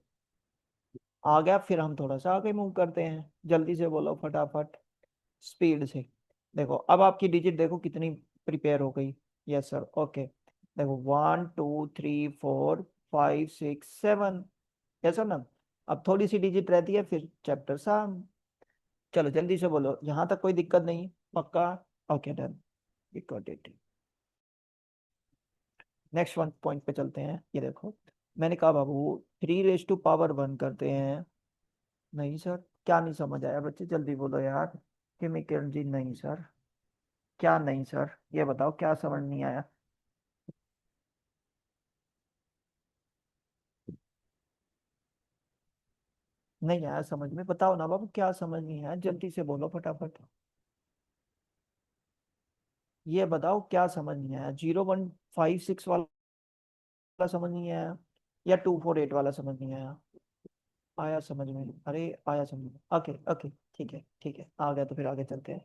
आ गया, फिर हम थोड़ा सा आगे मूव करते हैं। जल्दी से बोलो फटाफट, स्पीड से। देखो अब आपकी डिजिट देखो कितनी प्रिपेयर हो गई। Yes sir, okay. देखो 1 2 3 4 5 6 7। यस सर ना। अब थोड़ी सी डिजिट रहती है, फिर चैप्टर सम। चलो जल्दी से बोलो, यहाँ तक कोई दिक्कत नहीं, पक्का? Okay done, got it. Next one point पे चलते हैं। ये देखो, मैंने कहा बाबू 3 रेज टू पावर 1 करते हैं। नहीं सर, क्या नहीं समझ आया बच्चे, जल्दी बोलो यार। केमिकल जी, नहीं सर। क्या नहीं सर, ये बताओ क्या समझ नहीं आया। नहीं आया समझ में, बताओ ना बाबू क्या समझ नहीं आया, जल्दी से बोलो फटाफट। ये बताओ क्या समझ नहीं आया, 0156 वाला समझ नहीं आया, या 248 वाला समझ नहीं आया? आया समझ में, अरे आया समझ में, ओके ओके। ठीक है ठीक है, आ गया तो फिर आगे चलते हैं।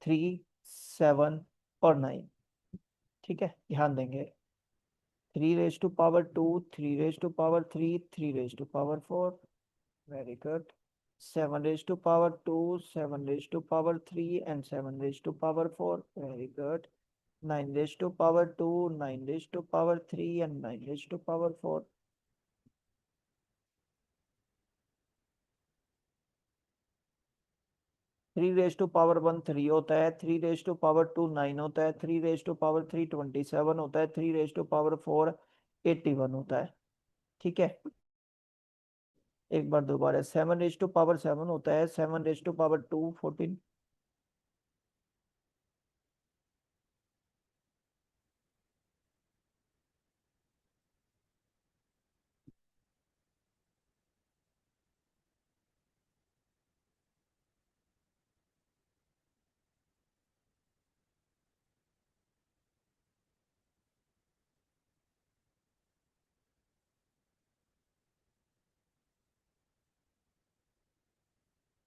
3 7 और 9। ठीक है, ध्यान देंगे। 3 raise to power 2, 3 raise to power 3, 3 raise to power 4। Very good. 7 raise to power 2, 7 raise to power 3 and 7 raise to power 4। Very good. 9 raise to power 2, 9 raise to power 3 and 9 raise to power 4। 3 raise to power 1 3 होता है, 3 रेज टू पावर 2 9 होता है, 3 रेज टू पावर 3 27 होता है, 3 रेज टू पावर 4 81 होता है। ठीक है, एक बार दोबारा, 7 रेज टू पावर 7 होता है, 7 raise to power 2 14।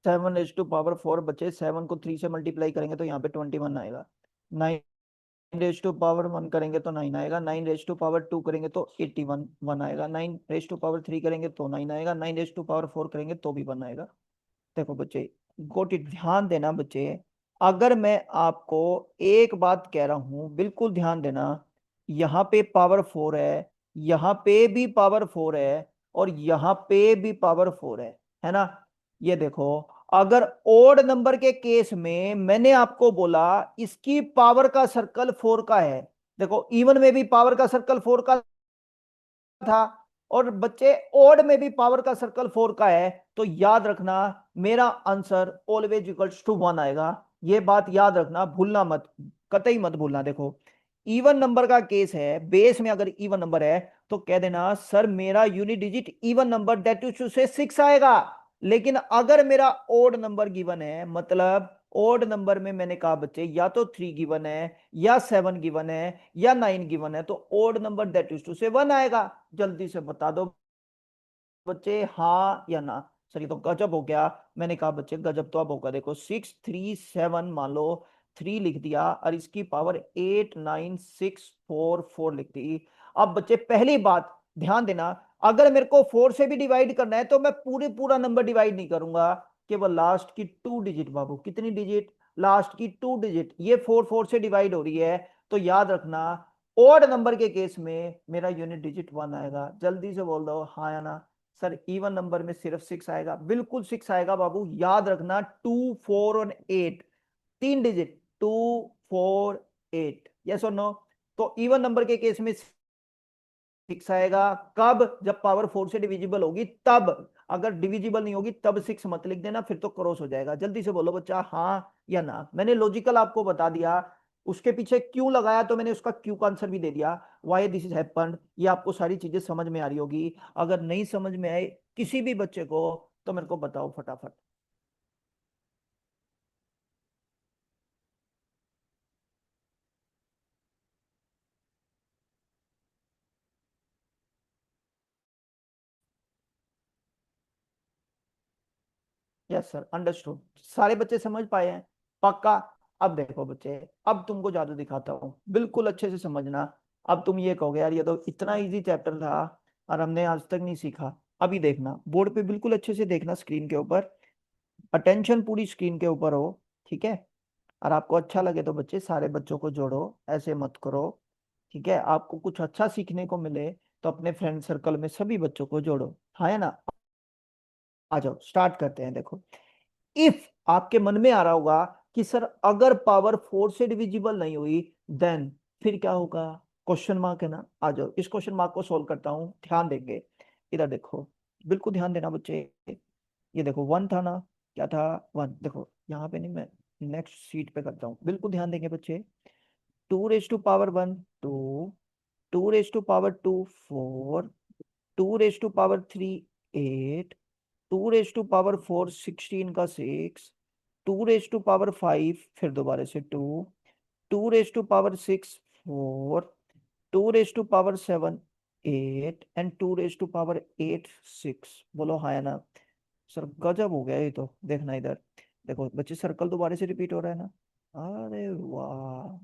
7 raise to power 4 बचे, 7 को 3 से मल्टीप्लाई करेंगे तो यहाँ पे 21 आएगा। 9 रेज टू पावर 1 करेंगे तो 9 आएगा, 9 रेज टू पावर 2 करेंगे तो 81 1 आएगा, 9 रेज टू पावर 3 करेंगे तो 9 आएगा, 9 रेज टू पावर 4 करेंगे तो भी 1 आएगा। देखो बच्चे, गोटी ध्यान देना बच्चे, अगर मैं आपको एक बात कह रहा हूं बिल्कुल ध्यान देना। यहाँ पे पावर 4 है, यहाँ पे भी पावर 4 है, और यहाँ पे भी पावर 4 है ना? ये देखो, अगर ओड नंबर के केस में मैंने आपको बोला इसकी पावर का सर्कल 4 का है। देखो इवन में भी पावर का सर्कल 4 का था, और बच्चे ओड में भी पावर का सर्कल 4 का है, तो याद रखना मेरा आंसर ऑलवेज इक्वल्स टू 1 आएगा। ये बात याद रखना, भूलना मत, कतई मत भूलना। देखो इवन नंबर का केस है, बेस में अगर इवन नंबर है तो कह देना सर मेरा unit digit even number that is two से 6 आएगा। लेकिन अगर मेरा ओड नंबर गिवन है, मतलब ओड नंबर में मैंने कहा बच्चे या तो 3 गिवन है, या 7 गिवन है, या 9 गिवन है, तो odd number that is two से 1 आएगा। जल्दी से बता दो बच्चे, हाँ या ना? सर ये तो गजब हो गया। मैंने कहा बच्चे गजब तो अब होगा। देखो 6 3 7, मान लो 3 लिख दिया, और इसकी पावर 8 9 6 4 4 लिख दी। अब बच्चे पहली बात ध्यान देना, अगर मेरे को 4 से भी डिवाइड करना है तो मैं पूरे पूरा नंबर डिवाइड नहीं करूंगा, केवल लास्ट की 2 डिजिट। बाबू कितनी डिजिट? लास्ट की 2 डिजिट। ये 4 4 से डिवाइड हो रही है, तो याद रखना ओड नंबर के केस में मेरा यूनिट डिजिट 1 आएगा। जल्दी से बोल दो हाँ या ना। सर इवन नंबर में सिर्फ 6 आएगा, बिल्कुल 6 आएगा बाबू, याद रखना। 2 4 और 8, 3 डिजिट, 2 4 8, यस और नो? तो इवन नंबर के केस में सिक्स आएगा। कब? जब पावर फोर से डिविजिबल होगी तब। अगर डिविजिबल नहीं होगी तब सिक्स मत लिख देना, फिर तो क्रॉस हो जाएगा। जल्दी से बोलो बच्चा, हाँ या ना। मैंने लॉजिकल आपको बता दिया, उसके पीछे क्यों लगाया तो मैंने उसका क्यों का आंसर भी दे दिया, वाई दिस इज हैपेंड। ये आपको सारी चीजें समझ में आ रही होगी। अगर नहीं समझ में आए किसी भी बच्चे को तो मेरे को बताओ फटाफट। Yes sir, understood. सारे बच्चे समझ पाए हैं? पक्का? अब देखो बच्चे, अब तुमको जादू दिखाता हूँ, बिल्कुल अच्छे से समझना। अब तुम ये कहोगे यार ये तो इतना इजी चैप्टर था और हमने आज तक नहीं सीखा। अभी देखना बोर्ड पे, बिल्कुल अच्छे से देखना स्क्रीन के ऊपर, अटेंशन पूरी स्क्रीन के ऊपर हो, ठीक है? और आपको अच्छा लगे तो बच्चे सारे बच्चों को जोड़ो, ऐसे मत करो, ठीक है? आपको कुछ अच्छा सीखने को मिले तो अपने फ्रेंड सर्कल में सभी बच्चों को जोड़ो, हाँ या ना? आ जाओ स्टार्ट करते हैं। देखो, इफ आपके मन में आ रहा होगा कि सर अगर पावर फोर से डिविजिबल नहीं हुई देन फिर क्या होगा? क्वेश्चन मार्क है ना। आ जाओ इस क्वेश्चन मार्क को सोल्व करता हूं, ध्यान देंगे। इधर देखो, बिल्कुल ध्यान देना बच्चे। ये देखो वन था ना, क्या था? वन। देखो यहाँ पे नहीं, मैं नेक्स्ट सीट पे करता हूँ, बिल्कुल ध्यान देंगे बच्चे। Two raise to power one two, two raise to power two four, two raise to power three eight, two raise to power four sixteen का six, two raise to power five फिर दोबारा से two, two raise to power six four, two raise to power seven eight, and two raise to power eight six. बोलो हाँ या ना? सर गजब हो गया ये तो। देखना इधर, देखो बच्चे सर्कल दोबारा से रिपीट हो रहा है ना। अरे वाह,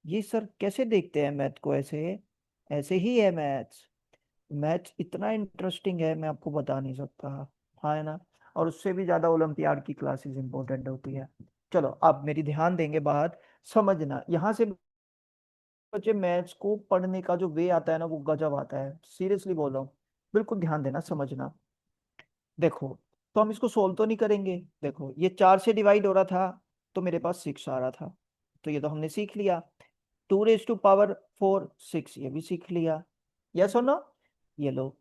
ये सर कैसे देखते हैं मैथ को? ऐसे ऐसे ही है मैथ्स। मैथ्स इतना इंटरेस्टिंग है मैं आपको बता नहीं सकता, हाँ है ना? और उससे भी ज्यादा ओलंपियाड की क्लासेस इंपॉर्टेंट होती है। चलो अब मेरी ध्यान देंगे बात, समझना यहाँ से। बच्चे मैथ्स को पढ़ने का जो वे आता है ना वो गजब आता है, सीरियसली बोल रहा हूँ। बिल्कुल ध्यान देना, समझना। देखो, तो हम इसको सोल्व तो नहीं करेंगे। देखो ये चार से डिवाइड हो रहा था तो मेरे पास सिक्स आ रहा था, तो ये तो हमने सीख लिया। Two raise to power four six, ये भी सीख लिया। यस और नो? ये लो,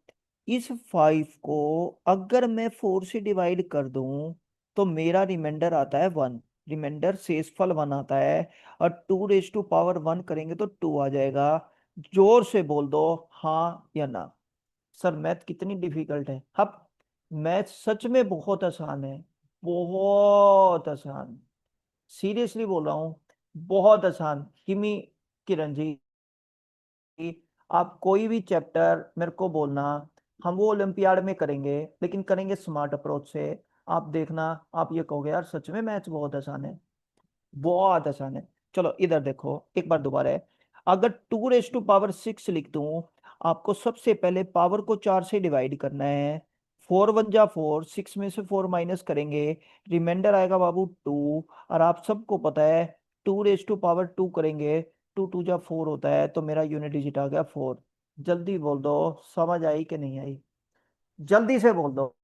इस फाइव को अगर मैं फोर से डिवाइड कर दूं तो मेरा रिमाइंडर आता है वन। रिमाइंडर शेषफल वन आता है। और two raise to power one करेंगे तो टू आ जाएगा। जोर से बोल दो हाँ या ना। सर मैथ कितनी डिफिकल्ट है? अब मैथ सच में बहुत आसान है, बहुत आसान। सीरियसली बोल रहा हूँ, बहुत आसान। किमी, किरण जी, आप कोई भी चैप्टर मेरे को बोलना, हम वो ओलंपियाड में करेंगे, लेकिन करेंगे स्मार्ट अप्रोच से। आप देखना, आप ये कहोगे यार सच में मैथ्स बहुत आसान है, बहुत आसान है। चलो इधर देखो एक बार दोबारा है। अगर two raise to power six लिख दूं, आपको सबसे पहले पावर को चार से डिवाइड करना है। फोर वन जा फोर, सिक्स में से फोर माइनस करेंगे, रिमाइंडर आएगा बाबू टू। और आप सबको पता है two raise to power two करेंगे, टू टू जा फोर होता है, तो मेरा यूनिट डिजिट आ गया फोर। जल्दी बोल दो, समझ आई कि नहीं आई? जल्दी से बोल दो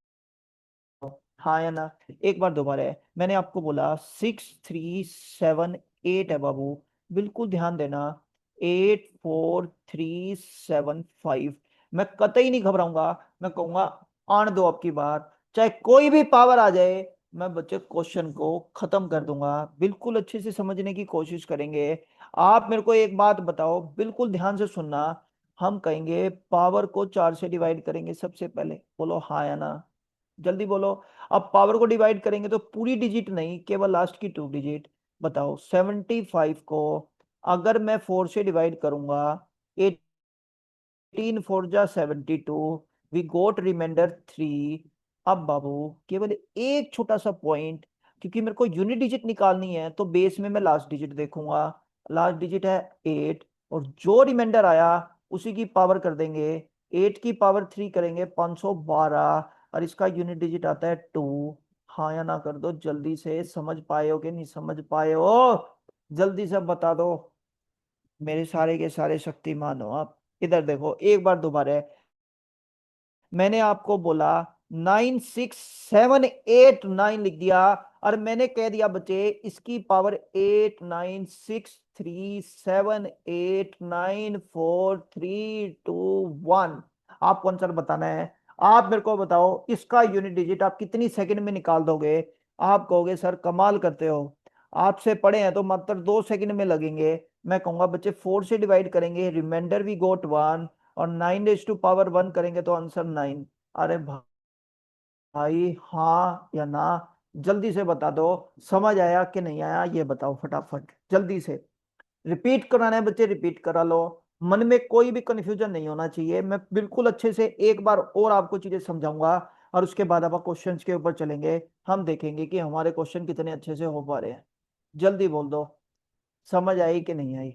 हाँ या ना। एक बार दोबारा है, मैंने आपको बोला सिक्स थ्री सेवन एट है बाबू, बिल्कुल ध्यान देना। Eight four three seven five. मैं कतई नहीं घबराऊंगा, मैं कहूंगा आन दो आपकी बात, चाहे कोई भी पावर आ जाए, मैं बच्चे क्वेश्चन को खत्म कर दूंगा। बिल्कुल अच्छे से समझने की कोशिश करेंगे। आप मेरे को एक बात बताओ, बिल्कुल ध्यान से सुनना। हम कहेंगे पावर को चार से डिवाइड करेंगे सबसे पहले, बोलो हाँ या ना? जल्दी बोलो। अब पावर को डिवाइड करेंगे तो पूरी डिजिट नहीं, केवल लास्ट की टू डिजिट। बताओ 75 को अगर मैं फोर से डिवाइड करूंगा, 18 फोर जा 72, वी गोट रिमाइंडर थ्री। अब बाबू केवल एक छोटा सा पॉइंट, क्योंकि मेरे को यूनिट डिजिट निकालनी है तो बेस में मैं लास्ट डिजिट देखूंगा। लास्ट डिजिट है 8, और जो रिमाइंडर आया उसी की पावर कर देंगे। 8 की पावर थ्री करेंगे 512, और इसका यूनिट डिजिट आता है टू। हाँ या ना कर दो जल्दी से, समझ पाए हो कि नहीं समझ पाए हो? जल्दी से बता दो। मेरे सारे के सारे शक्तिमान हो आप। इधर देखो एक बार दोबारा, मैंने आपको बोला 9678 9 लिख दिया, और मैंने कह दिया बच्चे इसकी पावर 8963789432 आपको आंसर बताना है। आप मेरे को बताओ इसका यूनिट डिजिट आप कितनी सेकंड में निकाल दोगे। आप कहोगे सर कमाल करते हो, आपसे पढ़े हैं तो मात्र 2 सेकंड में लगेंगे। मैं कहूंगा बच्चे 4 से डिवाइड करेंगे, रिमाइंडर वी गोट 1, और 9 रेज टू पावर 1 करेंगे तो आंसर 9। अरे भाई हाँ या ना, जल्दी से बता दो। समझ आया कि नहीं आया ये बताओ फटाफट जल्दी से। रिपीट कराना है बच्चे, रिपीट करा लो। मन में कोई भी कंफ्यूजन नहीं होना चाहिए। मैं बिल्कुल अच्छे से एक बार और आपको चीजें समझाऊंगा, और उसके बाद आप क्वेश्चंस के ऊपर चलेंगे। हम देखेंगे कि हमारे क्वेश्चन कितने अच्छे से हो पा रहे हैं। जल्दी बोल दो, समझ आई कि नहीं आई।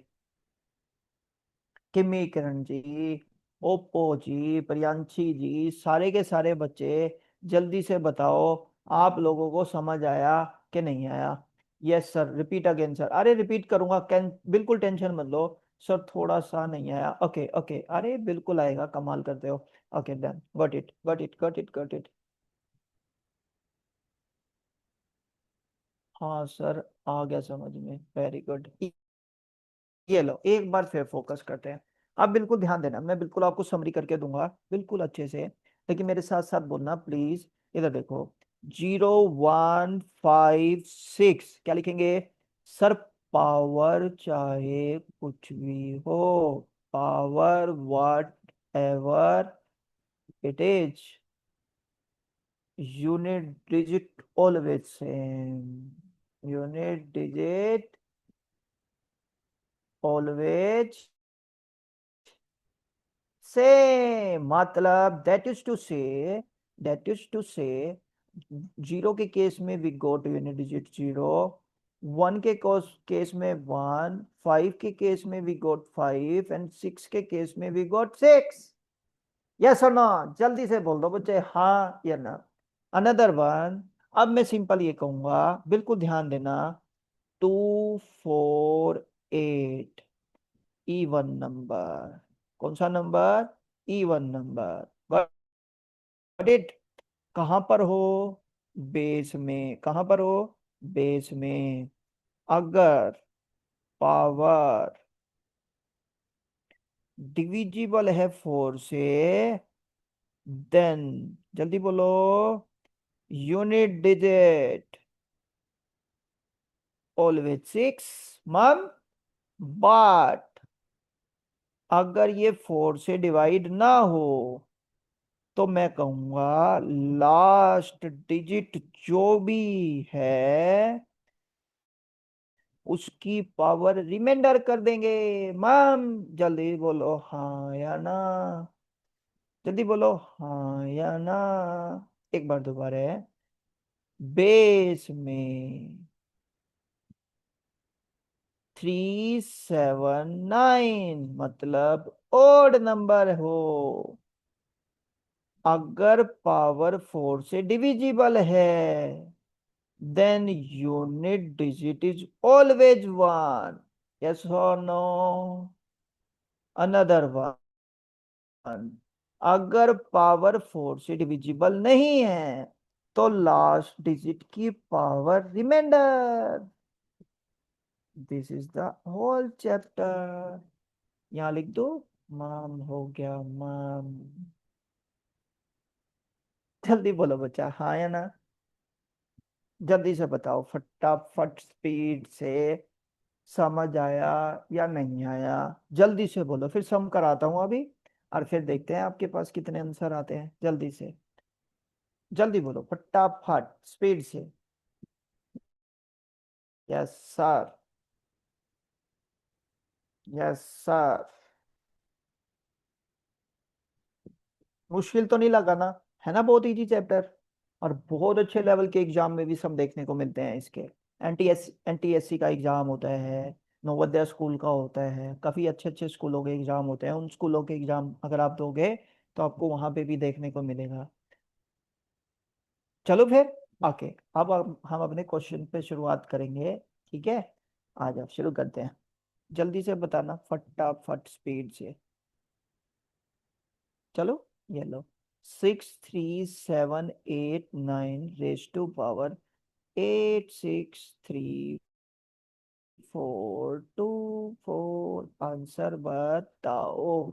किमी, किरण जी, ओप्पो जी, प्रियांशी जी, सारे के सारे बच्चे जल्दी से बताओ आप लोगों को समझ आया कि नहीं आया। Yes sir, repeat again sir. अरे रिपीट करूंगा, कैन बिल्कुल टेंशन मत लो। सर थोड़ा सा नहीं आया, ओके ओके, अरे बिल्कुल आएगा, कमाल करते हो। Okay done, got it got it got it got it. हाँ सर, आ गया समझ में, वेरी गुड। ये लो एक बार फिर फोकस करते हैं। आप बिल्कुल ध्यान देना, मैं बिल्कुल आपको समरी करके दूंगा बिल्कुल अच्छे से, लेकिन मेरे साथ साथ बोलना प्लीज। इधर देखो, 0156 क्या लिखेंगे सर? पावर चाहे कुछ भी हो, power whatever it is, unit digit always same, unit digit always say मतलब दैट इज टू से 0 के केस में we go to unit digit 0, 1 के केस में 1, 5 के केस में वी गोट 5, एंड 6 के केस में वी गोट 6। यस और नो, जल्दी से बोल दो बच्चे हाँ या ना। अनदर वन, अब मैं सिंपल ये कहूंगा, बिल्कुल ध्यान देना। 248 इवन नंबर, कौन सा number? Even number, got it. कहां पर हो? बेस में, कहां पर हो? बेस में। अगर पावर डिविजिबल है 4 से, देन जल्दी बोलो, यूनिट डिजिट ऑलवेज 6 मम। बट अगर ये 4 से डिवाइड ना हो तो मैं कहूंगा लास्ट डिजिट जो भी है उसकी पावर रिमाइंडर कर देंगे। मैम जल्दी बोलो हाँ या ना, जल्दी बोलो हाँ या ना। एक बार दोबारा है, बेस में 379 मतलब ओड नंबर हो, अगर पावर 4 से डिविजिबल है, then unit digit is always 1। Yes or no? Another one, अगर पावर 4 से डिविजिबल नहीं है तो लास्ट डिजिट की power remainder. This is the whole chapter. यहाँ लिख दो, माम हो गया माम। जल्दी बोलो बच्चा हाँ या ना, जल्दी से बताओ फटाफट स्पीड से। समझ आया या नहीं आया? जल्दी से बोलो, फिर सम कराता हूँ अभी, और फिर देखते हैं आपके पास कितने आंसर आते हैं। जल्दी से, जल्दी बोलो फटाफट स्पीड से। Yes sir, yes sir. मुश्किल तो नहीं लगा ना? है ना बहुत इजी चैप्टर, और बहुत अच्छे लेवल के एग्जाम में भी सब देखने को मिलते हैं इसके। एनटीएससी का एग्जाम होता है, नवोदय स्कूल का होता है, काफ़ी अच्छे अच्छे स्कूलों के एग्जाम होते हैं। उन स्कूलों के एग्जाम अगर आप दोगे तो आपको वहाँ पे भी देखने को मिलेगा। चलो फिर, ओके। अब हम अपने क्वेश्चन पे शुरुआत करेंगे, ठीक है? आ जाओ शुरू करते हैं। जल्दी से बताना फटाफट स्पीड से। चलो, ये लो, 6378 9 रेज टू पावर 863424 आंसर बताओ।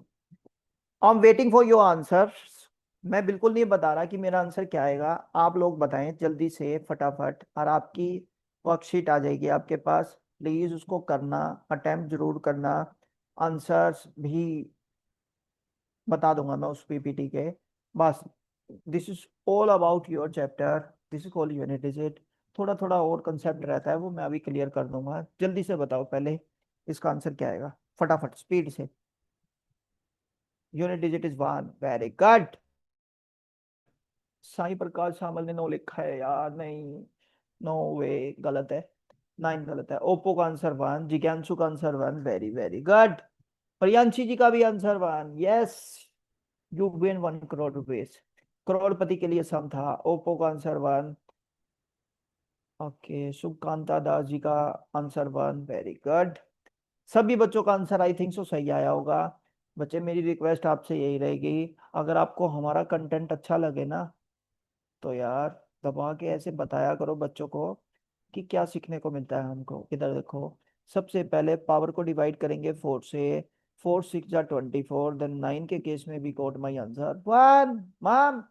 I am waiting for your answer. मैं बिल्कुल नहीं बता रहा कि मेरा आंसर क्या आएगा, आप लोग बताएं जल्दी से फटाफट, और आपकी वर्कशीट आ जाएगी आपके पास, प्लीज उसको करना, अटेम्प्ट जरूर करना। आंसर्स भी बता दूंगा मैं उस पीपीटी के। बस, this is all about your chapter, this is all unit digit. थोड़ा थोड़ा और कंसेप्ट रहता है, वो मैं अभी क्लियर कर दूंगा। जल्दी से बताओ पहले इसका आंसर क्या आएगा, फटाफट स्पीड से। Unit digit is one, very good. Sai Prakash Samal ने नो लिखा है यार, नहीं, नो वे, गलत है। नाइन गलत है। ओप्पो का आंसर वन, जिज्ञांशु का answer one, very very good. Priyanshi ji का भी answer one, yes, you win 1 crore rupees. करोड़पति के लिए सम था। ओप्पो का answer one. Okay, Sukanta Das ji का आंसर वन, वेरी गुड। सभी बच्चों का आंसर आई थिंक सो सही आया होगा। बच्चे, मेरी रिक्वेस्ट आपसे यही रहेगी, अगर आपको हमारा कंटेंट अच्छा लगे ना, तो यार दबा के ऐसे बताया करो बच्चों को कि क्या सीखने को मिलता है हमको। इधर देखो, सबसे पहले पावर को डिवाइड करेंगे 4 से। 4 6 जा 24, देन 9 के केस में भी got my answer one. Ma'am,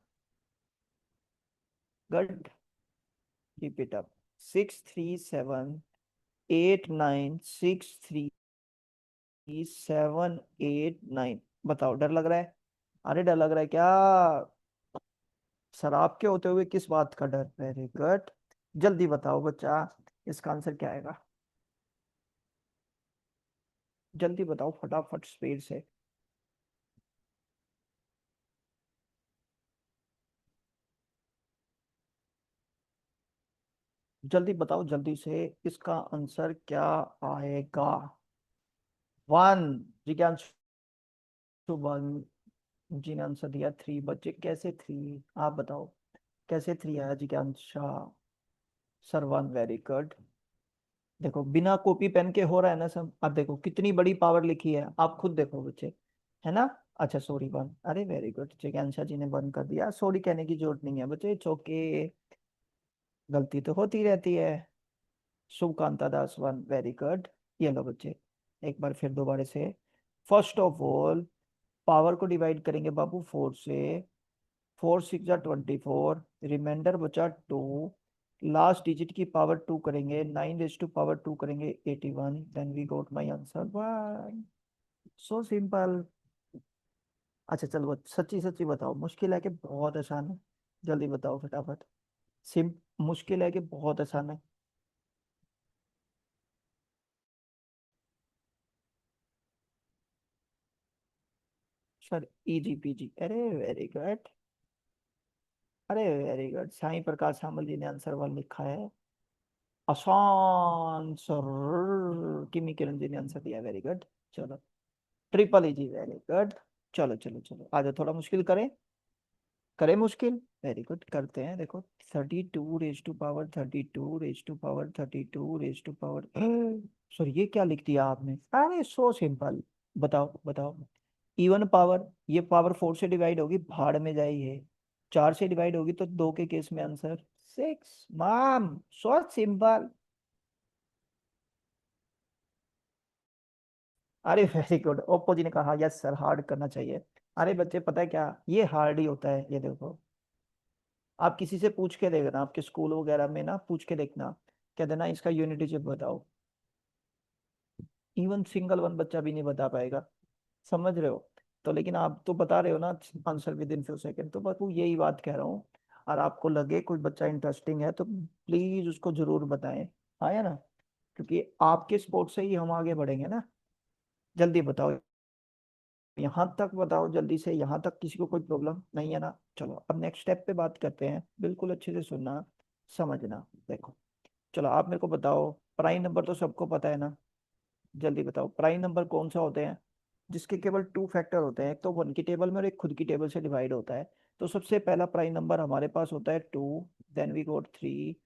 good, keep it up. 6 3 7 8 9 6 3 7 8 9। बताओ, डर लग रहा है? अरे डर लग रहा है क्या? शराब के होते हुए किस बात का डर? Very good. जल्दी बताओ बच्चा, इसका आंसर क्या आएगा? जल्दी बताओ फटाफट स्पीड से। जल्दी बताओ जल्दी से, इसका आंसर क्या आएगा? One, जिज्ञांशु one. जी ने आंसर दिया थ्री। बच्चे कैसे थ्री, आप बताओ कैसे थ्री आया Jigyansha? Sir one, very good. देखो, बिना कॉपी पेन के हो रहा है ना सब। अब देखो कितनी बड़ी पावर लिखी है, आप खुद देखो बच्चे, है ना? अच्छा सॉरी वन, अरे वेरी गुड, जिज्ञांशा जी ने वन कर दिया। सॉरी कहने की जरूरत नहीं है बच्चे, इट्स ओके, गलती तो होती रहती है। शुभकांता दास वन, वेरी गुड। ये लो बच्चे, एक बार फिर दोबारा से। फर्स्ट ऑफ ऑल, पावर को डिवाइड करेंगे बाबू 4 से। 4 6 जा 24, रिमाइंडर बचा टू। लास्ट डिजिट की पावर टू करेंगे, 9 रेज टू पावर 2 करेंगे 81, then we got my answer one. So simple. अच्छा चलो, सच्ची सच्ची बताओ, मुश्किल है कि बहुत आसान है? जल्दी बताओ फटाफट। सिम मुश्किल है कि बहुत आसान है? सर इजी पीजी, अरे वेरी गुड, अरे वेरी गुड। साईं प्रकाश सामल जी ने आंसर वन लिखा है। आसान सर। किमी किरण जी ने आंसर दिया, वेरी गुड। चलो, ट्रिपल इजी, वेरी गुड। चलो चलो चलो, आज थोड़ा मुश्किल करें, करें मुश्किल, वेरी गुड करते हैं। देखो, 32 raise to power 32 raise to power 32 raise to power sir ये क्या लिख दिया आपने? अरे सो सिंपल। बताओ बताओ। इवन पावर, ये पावर 4 से डिवाइड होगी, भाड़ में जाए ये। 4 से डिवाइड होगी तो 2 के केस में आंसर 6, मैम, सो सिंपल। अरे वेरी गुड, ओप्पो जी ने कहा यस सर, हार्ड करना चाहिए। अरे बच्चे, पता है क्या, ये हार्ड ही होता है, ये देखो। आप किसी से पूछ के देखना, आपके स्कूल वगैरह में ना पूछ के देखना, कह देना इसका यूनिटी जब बताओ, इवन सिंगल वन बच्चा भी नहीं बता पाएगा। समझ रहे हो? तो लेकिन आप तो बता रहे हो ना answer with in few second, तो बस वो यही बात कह रहा हूँ। और आपको लगे कोई बच्चा इंटरेस्टिंग है तो प्लीज उसको जरूर बताएं। हाँ या ना? क्योंकि आपके सपोर्ट से ही हम आगे बढ़ेंगे ना। जल्दी बताओ, यहाँ तक बताओ जल्दी से, यहाँ तक किसी को कोई प्रॉब्लम नहीं है ना? चलो अब नेक्स्ट स्टेप पे बात करते हैं, बिल्कुल अच्छे से सुनना, समझना। देखो, चलो आप मेरे को बताओ, प्राइम नंबर तो सबको पता है ना? जल्दी बताओ, प्राइम नंबर कौन सा होते हैं जिसके केवल टू फैक्टर होते हैं, एक तो वन की टेबल में और एक खुद की टेबल से डिवाइड होता है। तो सबसे पहला प्राइम नंबर हमारे पास होता है two, then we got three.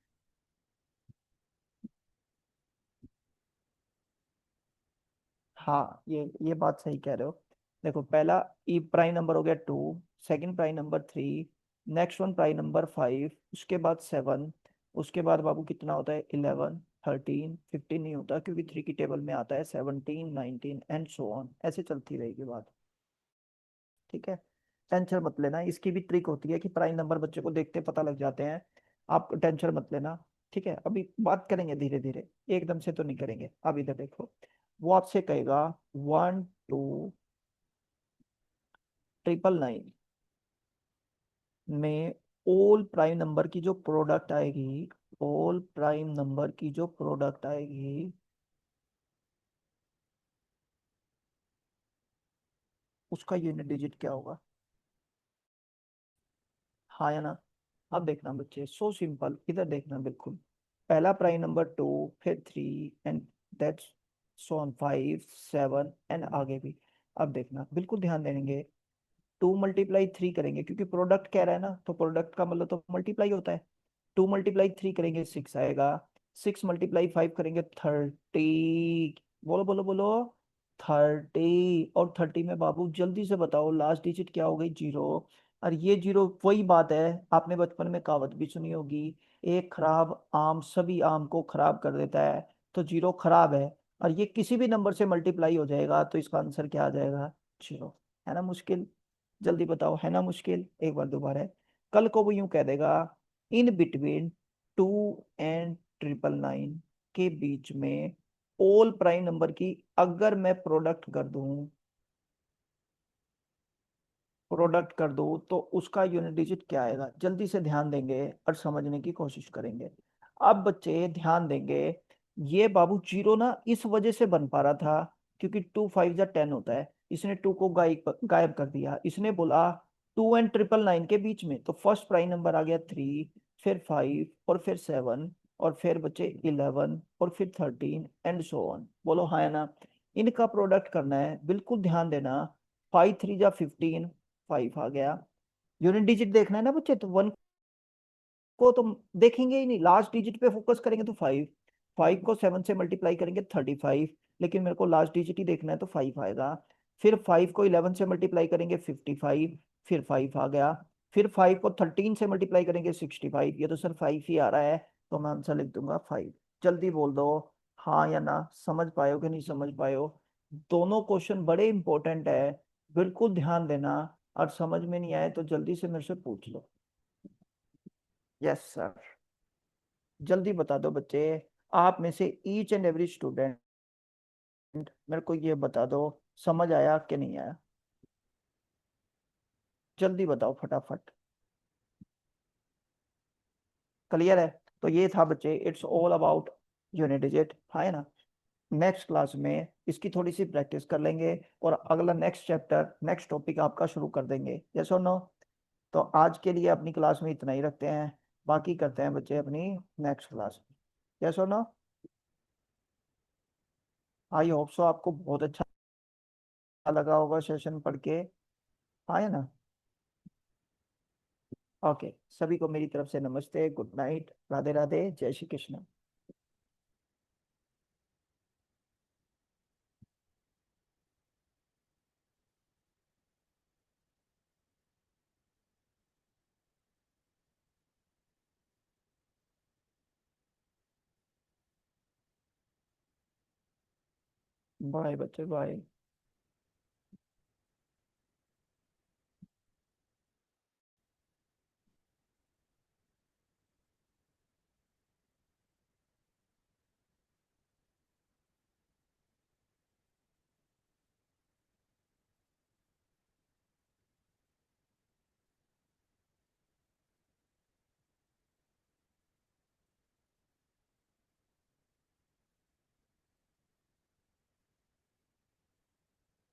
हाँ, ये बात सही कह रहे हो। देखो, पहला ई प्राइम नंबर हो गया two, second prime number three, next one prime number five, उसके बाद सेवन, उसके बाद बाबू कितना होता है 11, 13, 15 नहीं होता क्योंकि 3 की टेबल में आता है 17, 19 एंड सो ऑन, ऐसे चलती रहेगी बात। ठीक है, टेंशन मत लेना, इसकी भी ट्रिक होती है कि प्राइम नंबर बच्चे को देखते पता लग जाते हैं। आप टेंशन मत लेना। ठीक है, अभी बात करेंगे धीरे धीरे, एकदम से तो नहीं करेंगे। अब इधर देखो, वो आपसे कहेगा 1, 2, 999 में ऑल प्राइम नंबर की जो प्रोडक्ट आएगी, ऑल प्राइम नंबर की जो प्रोडक्ट आएगी, उसका यूनिट डिजिट क्या होगा? हाँ या ना? अब देखना बच्चे, सो सिंपल, इधर देखना बिल्कुल। पहला प्राइम नंबर 2, फिर 3, and that's so on 5, 7 and आगे भी। अब देखना बिल्कुल ध्यान देंगे, 2 × 3 करेंगे क्योंकि प्रोडक्ट कह रहा है ना, तो प्रोडक्ट का मतलब तो मल्टीप्लाई होता है। 2 × 3 करेंगे 6 आएगा, 6 × 5 करेंगे 30। बोलो बोलो बोलो, 30। और 30 में बाबू जल्दी से बताओ लास्ट डिजिट क्या हो गई? जीरो। और ये जीरो वही बात है, आपने बचपन में कहावत भी सुनी होगी, एक खराब आम सभी आम को खराब कर देता है। तो जीरो खराब है, और ये किसी भी नंबर से मल्टीप्लाई हो जाएगा, तो इसका आंसर क्या आ जाएगा? जीरो। है ना मुश्किल? जल्दी बताओ, है ना मुश्किल? एक बार दोबारा है। कल को वो यूं कह देगा, इन बिटवीन 2 and 999 के बीच में ऑल प्राइम नंबर की अगर मैं प्रोडक्ट कर दूं तो उसका यूनिट डिजिट क्या आएगा? जल्दी से ध्यान देंगे और समझने की कोशिश करेंगे। अब बच्चे ध्यान देंगे, ये बाबू जीरो ना इस वजह से बन पा रहा था क्योंकि 2 × 5 = 10 होता है। इसने 2 को गायब गायब कर दिया, इसने बोला 2 and 999 के बीच में, तो फर्स्ट प्राइम नंबर आ गया 3, फिर 5 और फिर 7 और फिर बचे 11 और फिर 13 एंड सो ऑन। बोलो हाँ या ना? इनका प्रोडक्ट करना है, बिल्कुल ध्यान देना। 5 × 3 = 15, 5 आ गया। यूनिट डिजिट देखना है ना बच्चे, तो 1 को तो देखेंगे ही नहीं, लास्ट डिजिट पे फोकस करेंगे तो 5। 5 को 7 से मल्टीप्लाई करेंगे 35, लेकिन मेरे को लास्ट डिजिट ही देखना है तो 5 आएगा। फिर 5 को 11 से मल्टीप्लाई करेंगे 55, फिर 5 आ गया। फिर 5 को 13 से मल्टीप्लाई करेंगे 65, ये तो सर 5 ही आ रहा है, तो मैं आंसर लिख दूंगा 5। जल्दी बोल दो हाँ या ना, समझ पाए हो कि नहीं समझ पाए हो? दोनों क्वेश्चन बड़े इंपॉर्टेंट है, बिल्कुल ध्यान देना। और समझ में नहीं आए तो जल्दी से मेरे से पूछ लो। Yes sir. जल्दी बता दो बच्चे, आप में से ईच एंड एवरी स्टूडेंट मेरे को ये बता दो, समझ आया कि नहीं आया? जल्दी बताओ फटाफट। क्लियर है? तो ये था बच्चे, it's all about unit digit, है ना? नेक्स्ट क्लास में इसकी थोड़ी सी प्रैक्टिस कर लेंगे और अगला नेक्स्ट चैप्टर, नेक्स्ट टॉपिक आपका शुरू कर देंगे। यस और नो? तो आज के लिए अपनी क्लास में इतना ही रखते हैं, बाकी करते हैं बच्चे अपनी नेक्स्ट क्लास में। यस और नो? आई होप सो आपको बहुत अच्छा लगा होगा सेशन पढ़ के, हाँ है ना? ओके, सभी को मेरी तरफ से नमस्ते, गुड नाइट, राधे राधे, जय श्री कृष्ण। बाय बच्चे, बाय।